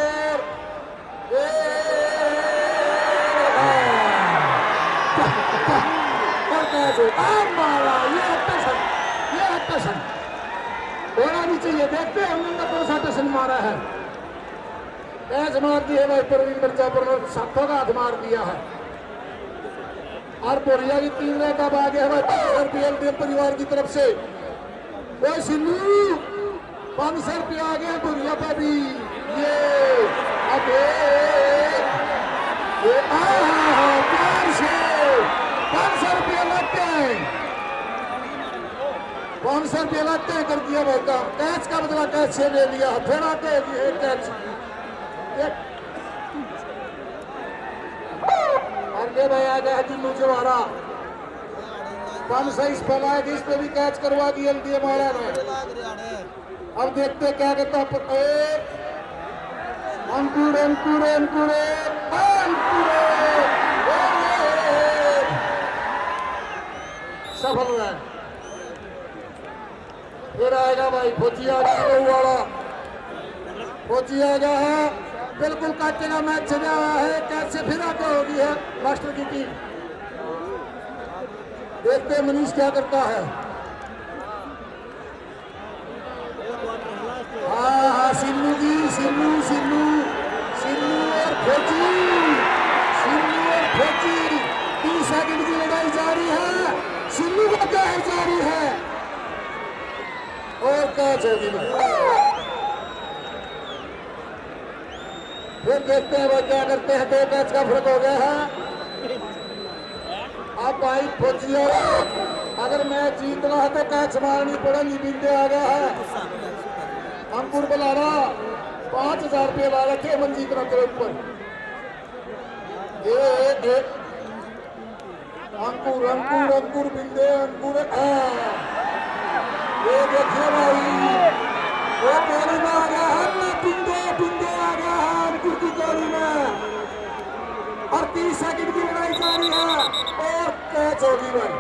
मारा ये टशन होना नहीं चाहिए। देखते हैं हमने कौन सा टशन मारा है। कैच मार दी है भाई परवीन मिर्जापुर ने साथों का हाथ मार दिया है और बोरिया की 3 रेट अब आगे हमारे एलडीएम परिवार की तरफ से वो सिन्नू 500 रुपये आ गया बोरिया पर भी ये अब 500 रुपये लगते हैं 500 रुपये लगते हैं कर दिया भाई काम। कैच का बदला कैच से ले लिया फिर आते हैं कैच ये भाई आ गया दिल्लू चौहारा 500 इस पर आए इस पे भी कैच करवा दी एलडीएम वाला ने। अब देखते क्या करता अंकुर अंकुर अंकुर सफल हुआ। फिर आएगा भाई फौजी आ गया वाला फौजी आ गया है बिल्कुल काटे का मैच चला हुआ है। कैसे फिर आगे होगी है मास्टर की टीम। देखते हैं मनीष क्या करता है। हाँ सिन्नू की सिन्नू सिन्नू सिन्नू और फौजी 30 सेकंड की लड़ाई जारी है। सिन्नू का कैच जारी है और कैच होगी। फिर देखते हैं वो क्या करते हैं। 2 कैच का फर्क हो गया है। अब भाई फौजी अगर मैच जीतना है तो कैच मारनी पड़ेगी। बिंदे आ गया है अंकुर बलारा 5000 रुपये ला रखे मंजीत के ऊपर। ये अंकुर अंकुर अंकुर बिंदे अंकुर ये देखिए भाई वो गोली में आ गया है बिंदे आ गया है अंकुर की गोली में और 30 सेकंड की लड़ाई जारी है और कैच होगी भाई।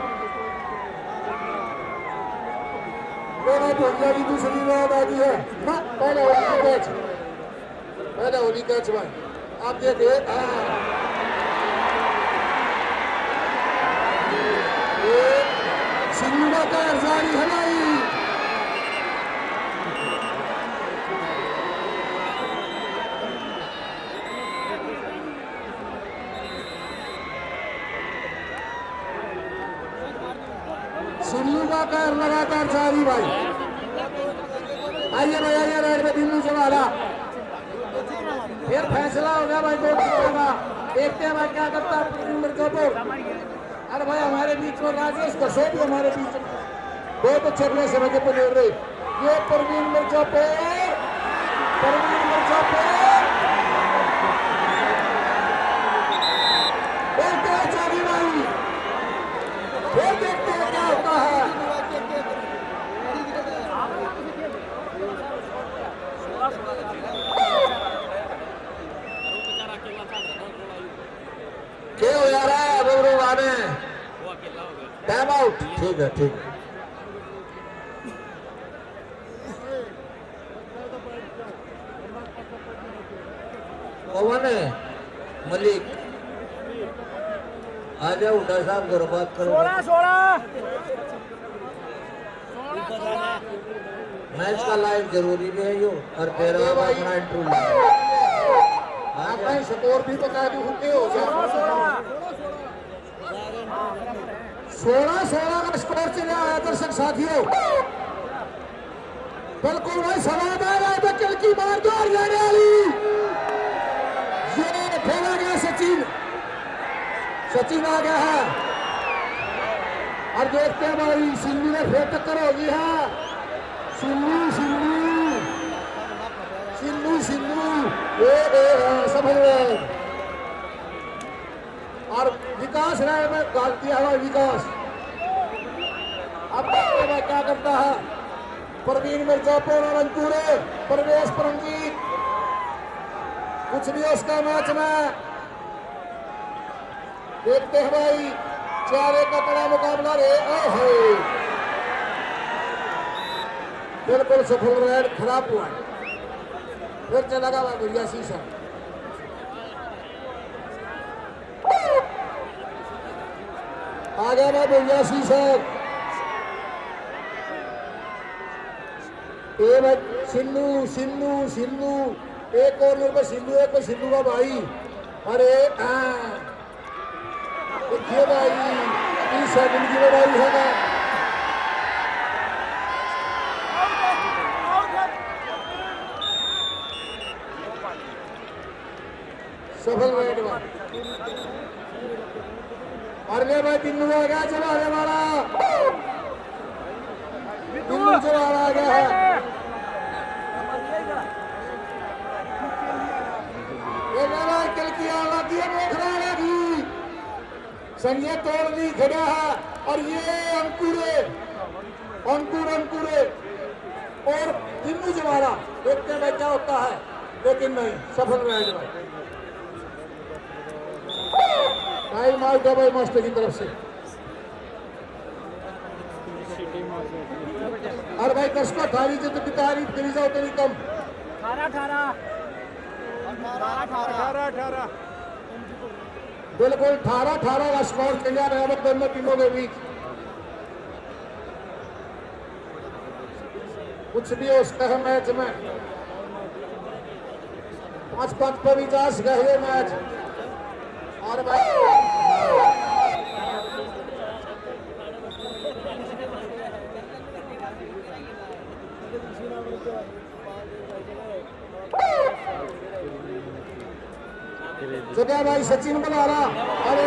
दोनों भैया की दूसरी बात आ गई है ना पहले होली कैच भाई आप देखिए सिन्नू का कैच जारी है भाई। सिन्नू का कैच लगातार जारी भाई। आइए भाई आइए, रेड में दिल्ली जवाला। फिर फैसला होगा भाई, दो होगा। देखते हैं भाई क्या करता है प्रवीण मिर्जापुर। अरे भाई हमारे बीच में राजेश कसो भी हमारे बीच में बहुत अच्छे प्लेयर से बजे पर रहे। ये प्रवीण मिर्जापुर, प्रवीण मिर्जापुर देखते हैं चारी भाई, फिर देखते हैं क्या होता है। क्या हो जा रहा है अब आने टाइम आउट। ठीक है ठीक है। कौन है मलिक, आ जाओ उठा साहब करो, बात करो। मैच का लाइव जरूरी भी है यो, और फिर अपना इंटरव्यू आपका स्कोर भी बता दूं के हो गया। 16-16 का स्कोर चले आया दर्शक साथियों। बिल्कुल भाई सवाल आ रहा है, चल की मार दो और लेने वाली ये खेला गया। सचिन, सचिन आ गया है और देखते हैं भाई सिल्लू में फिर टक्कर होगी है। सिल्लू सिल्लू सिल्लू सिल्लू सफल है और विकास राय में गाल दिया हुआ विकास। अब देखते हैं क्या करता है प्रवीण मिर्जापुर और अंकुरे। प्रवेश परमजीत कुछ भी उसका मैच में देखते हैं भाई। चारे का कड़ा मुकाबला रहे, बिल्कुल सफल रहे, खराब हुआ फिर चला गया बढ़िया शीशा। आ गया ना बढ़िया शीशा। ए भाई सिन्नू सिन्नू सिन्नू एक और पे सिन्नू, एक पे सिन्नू का भाई। अरे देखिए भाई 30 सेकंड की लड़ाई है। सफल रेड अरे भाई दिल्लू आ गया, चलो अरे वाला दिल्लू चला आ गया है। कल की आवाज़ की संजय तोड़ दी खड़ा है और ये अंकुरे अंकुर अंकुरे और दिल्लू जवारा। देखते हैं क्या होता है, लेकिन नहीं सफल रेड टाइम आउट है भाई मास्टर की तरफ से। और भाई दर्शकों थारी जो तो तारीफ करी जाओ तेरी कम 18 बिल्कुल 18 का स्कोर चलिया रहा दोनों टीमों के बीच। कुछ भी हो सकता है मैच में। 5-5 पर भी जा सका ये मैच। और भाई जगह भाई सचिन बना रहा। अरे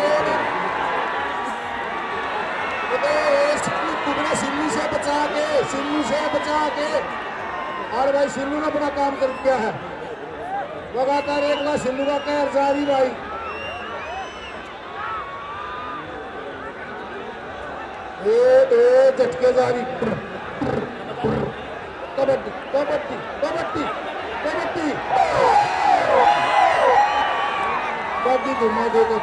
सिल्लू से बचा के और भाई सिल्लू ने अपना काम कर दिया है। लगातार एक बार सिल्लू का कहर जारी भाई। झटके जारी। कबड्डी कबड्डी कबड्डी कबड्डी कबड्डी घुमा देगा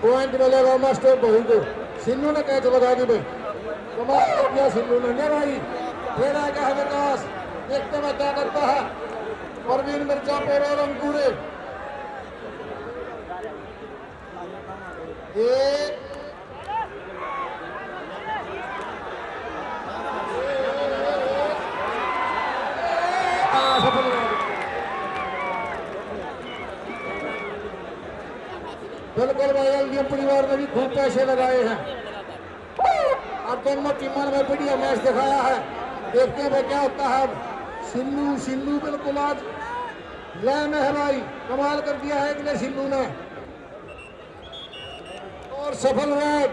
पॉइंट मिलेगा मास्टर बहू को। सिन्नू ने कैच लगा दी भाई, कमाल कर दिया सिन्नू ने भाई। फिर आ गया है विकास, देखते हुए क्या करता है प्रवीण मिर्जापुर और अंकुरे। बिल्कुल भाई एलडीएम परिवार ने भी खूब पैसे लगाए हैं और दोनों टीमों ने बढ़िया मैच दिखाया है। देखते हैं भाई क्या होता है। सिल्लू सिल्लू बिल्कुल आज लय में है भाई, कमाल कर दिया है इतने सिल्लू ने और सफल रहे।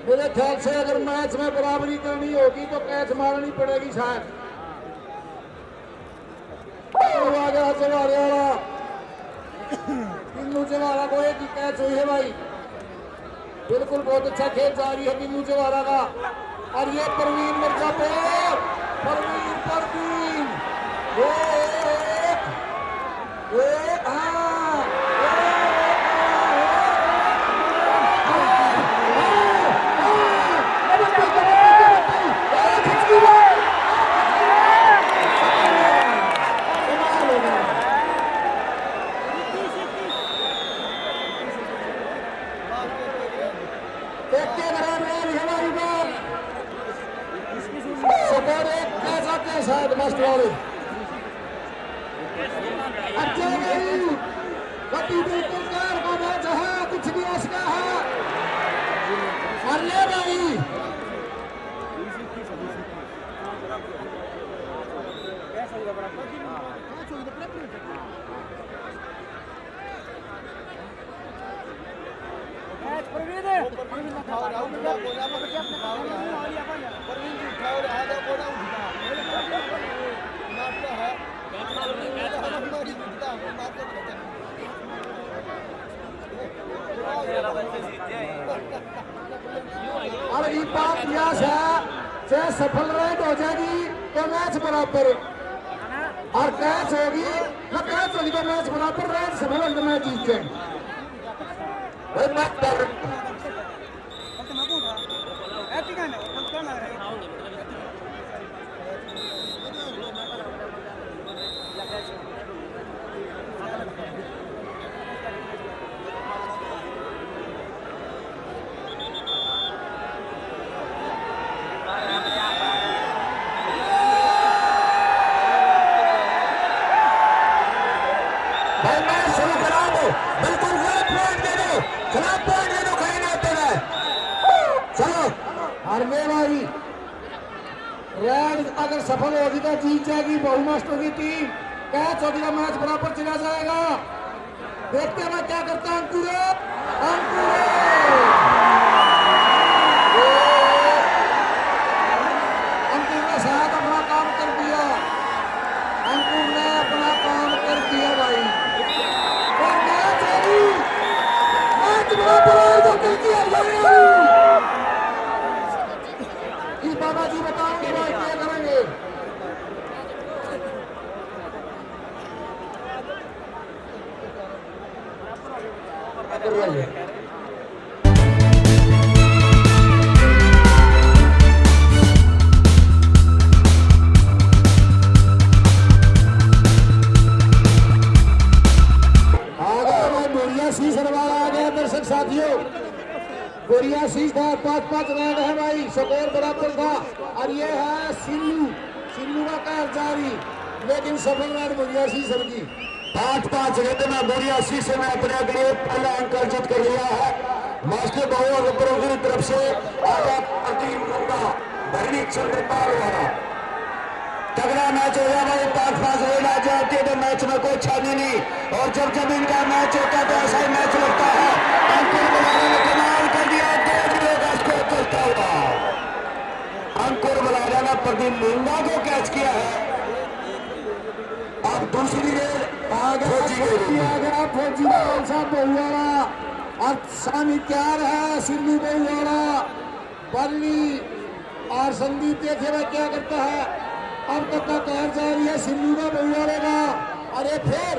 मेरे ख्याल से अगर मैच में बराबरी करनी होगी तो कैच मारनी पड़ेगी शायद। आ गया जवारे वाला, बिन्नू जवारा को एक ही कैच हुई है भाई। बिल्कुल बहुत अच्छा खेल जारी है बिन्नू जवारा का। और ये परवीन मिर्जापुर, परवीन शायद मास्टर वाले बिल्कुल कार को मैच है, कुछ भी उसका है। और ले भाई और ये बात प्रयास है, चाहे सफल रेड हो जाएगी तो मैच बराबर, और कैच होगी न कैच होगी तो मैच बराबर, रेड सफल होगी तो मैच जीत जाएंगे। रेड अगर सफल होगी तो जीत जाएगी बहुमास्टर की टीम, कैच होगी तो मैच बराबर चला जाएगा। देखते हैं क्या करता है अंकुर। अंकुर ने शायद अपना काम कर दिया, अंकुर ने अपना काम कर दिया भाई। और मैच होगी, मैच बराबर तो कर दिया। बाबा जी बताओगे भाई क्या करेंगे। दर्शक साथियों, गोरिया शीश था, 5-5 रन है भाई, स्कोर बराबर था। और ये है सिल्लू, सिल्लू का कहर जारी, लेकिन सफल रन गोरिया शीश की। 5-5 रन में गोरिया शीश ने अपने लिए पहला अंक अर्जित कर लिया है। मास्टर बाबू और की तरफ से भरनी चंद्रपाल वाला तगड़ा मैच हो गया भाई। 5-5 रन आ जाते तो मैच में कोई छानी नहीं, और जब जब इनका मैच होता है तो ऐसा ही मैच लगता है। अंकुर बलारा ने कमाल कर दिया, 2 का स्कोर करता हुआ अंकुर बलारा ने प्रदीप मुंडा को कैच किया है। अब दूसरी रेल आ गया फौजी साहब बहुवाड़ा, और सामी तैयार है सिल्लू बहुवाड़ा, बल्ली और संदीप देखे भाई क्या करता है। अब तक का कहर जारी है सिल्लू का बहुवाड़े का, और ये फिर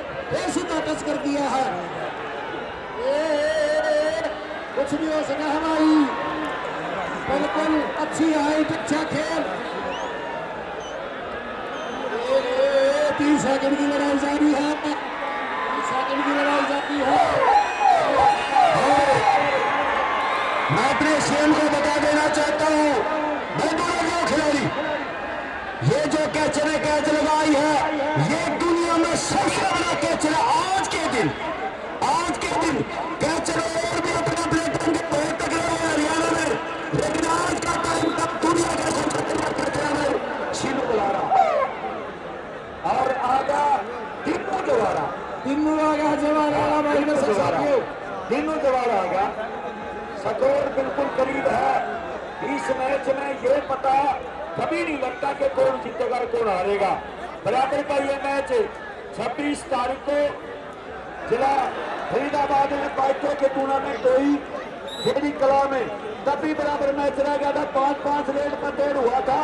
सीधा टच कर दिया है। कुछ भी हो सका है भाई, बिल्कुल अच्छी हाइट, अच्छा खेल। 30 सेकंड की लड़ाई जारी है, 30 सेकंड की लड़ाई जारी है। मैं अपने सेल को बता देना चाहता हूं, खिलाड़ी ये जो कैच ने कैच लगाई है, ये दुनिया में सबसे बड़ा कैच है। आज के दिन कैचर और भी अपना बहुत तगड़ा है हरियाणा में, लेकिन आज का टाइम तक दुनिया का सबसे बड़ा कैचर है। तीनों जवाब आ गया। स्कोर बिल्कुल करीब है। इस मैच में ये पता कभी नहीं लगता कि कौन जीतेगा और कौन हारेगा। बराबर का ये मैच 26 तारीख को जिला फरीदाबाद में बाइकों के टूर्नामेंट हुई खेड़ी कला में, तब भी बराबर मैच रह गया था। 5-5 रेड पर देर हुआ था।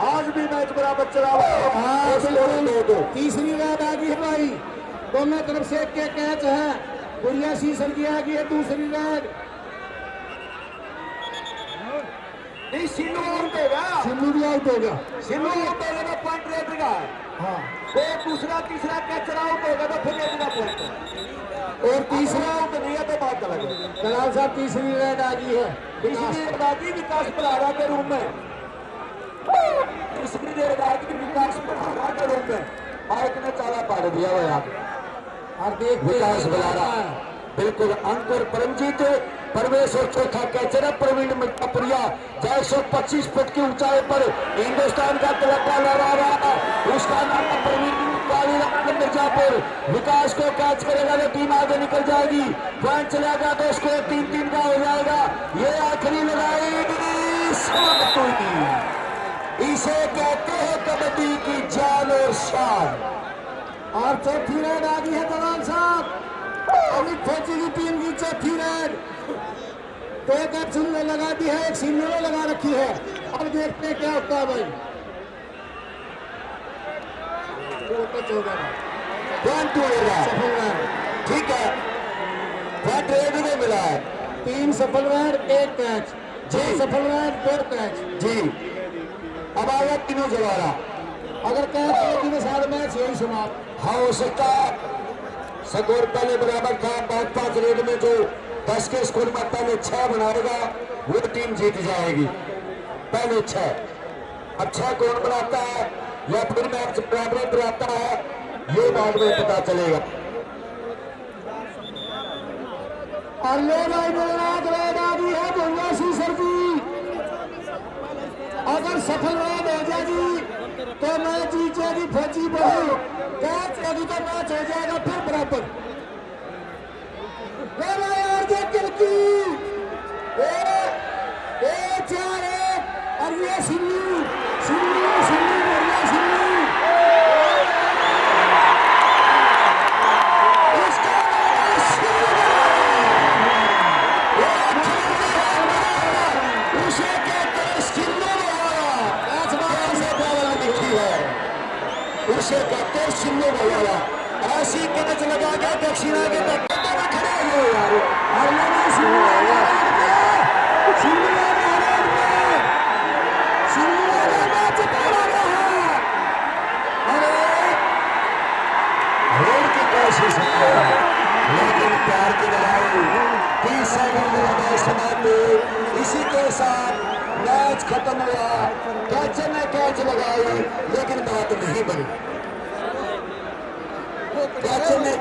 आज भी मैच बराबर चला हुआ है। तीसरी रेड आ गई है भाई, दोनों तरफ से एक कैच है। गुड़िया सीसन की आ गई है दूसरी रेड। नहीं, सिन्नू आउट होगा। सिन्नू भी आउट हो गया। सिन्नू आउट होगा तो पॉइंट रेड का है। हाँ, वो दूसरा तीसरा कैचर आउट होगा तो फिर रेड का पॉइंट। और तीसरा आउट नहीं है तो बात अलग है। कलाल साहब तीसरी रेड आ गई है। तीसरी रेड आ गई विकास बलारा के रूम में। तीसरी रेड आ गई विकास बलारा के रूम में। बाइक ने चाला पाड़ दिया हुआ यार। और देख विकास बलारा बिल्कुल अंकुर परमजीत परवेश और चौथा कैचर है प्रवीण मिर्जापुरिया। 125 फुट की ऊंचाई पर हिंदुस्तान का तिलका लहरा रहा, उसका नाम है प्रवीण मिर्जापुर। विकास को कैच करेगा तो टीम आगे निकल जाएगी। पॉइंट चलेगा तो स्कोर 3-3 का हो जाएगा। ये आखिरी लड़ाई समाप्त हुई। इसे कहते हैं कबड्डी की जान और शान। और चौथी रेड आ गई है दलाल साहब, अमित फौजी की टीम की चौथी रेड। तो एक एक्शन ने लगा दी है, एक सिन्नू ने लगा रखी है। अब देखते हैं क्या होता है भाई। पॉइंट होगा सफल रेड, ठीक है। पॉइंट रेड में मिला है 3 सफल रेड 1 कैच, 6 सफल रेड 2 कैच जी। अब आएगा तीनों जवारा। अगर कैच होगी तो सारे मैच यही समाप्त। हाँ हो सकता है। स्कोर पहले बराबर था। 5-5 रेड में जो 10 के स्कोर में पहले 6 बनाएगा वो टीम जीत जाएगी। पहले 6, अब 6 कौन बनाता है या फिर मैच बराबर बनाता है ये बाद में पता चलेगा। और ले भाई बलराज रेड आ गई है भुवनेश्वर सीसर की। अगर सफल रेड हो जाएगी तो मैच जीत जाएगी फौजी बहू। कैच होगी तो मैच हो जाएगा फिर बराबर। यार देख किलकी 4-1 और ये सिन्नू सिन्नू सिन्नू बढ़िया सिन्नू। इसका उसे कहते हैं सिन्नू उसे कहते हैं सिन्नू वाला। ऐसी कैच लगा के दक्षिणा के तक खड़े हो यार। रोड की कोशिश है लेकिन प्यार की लड़ाई 30 सेकंड में लड़ाई समाप्त हुई। इसी के साथ मैच खत्म हुआ। कैचर ने कैच लगाई लेकिन बात नहीं बनी। कैचर ने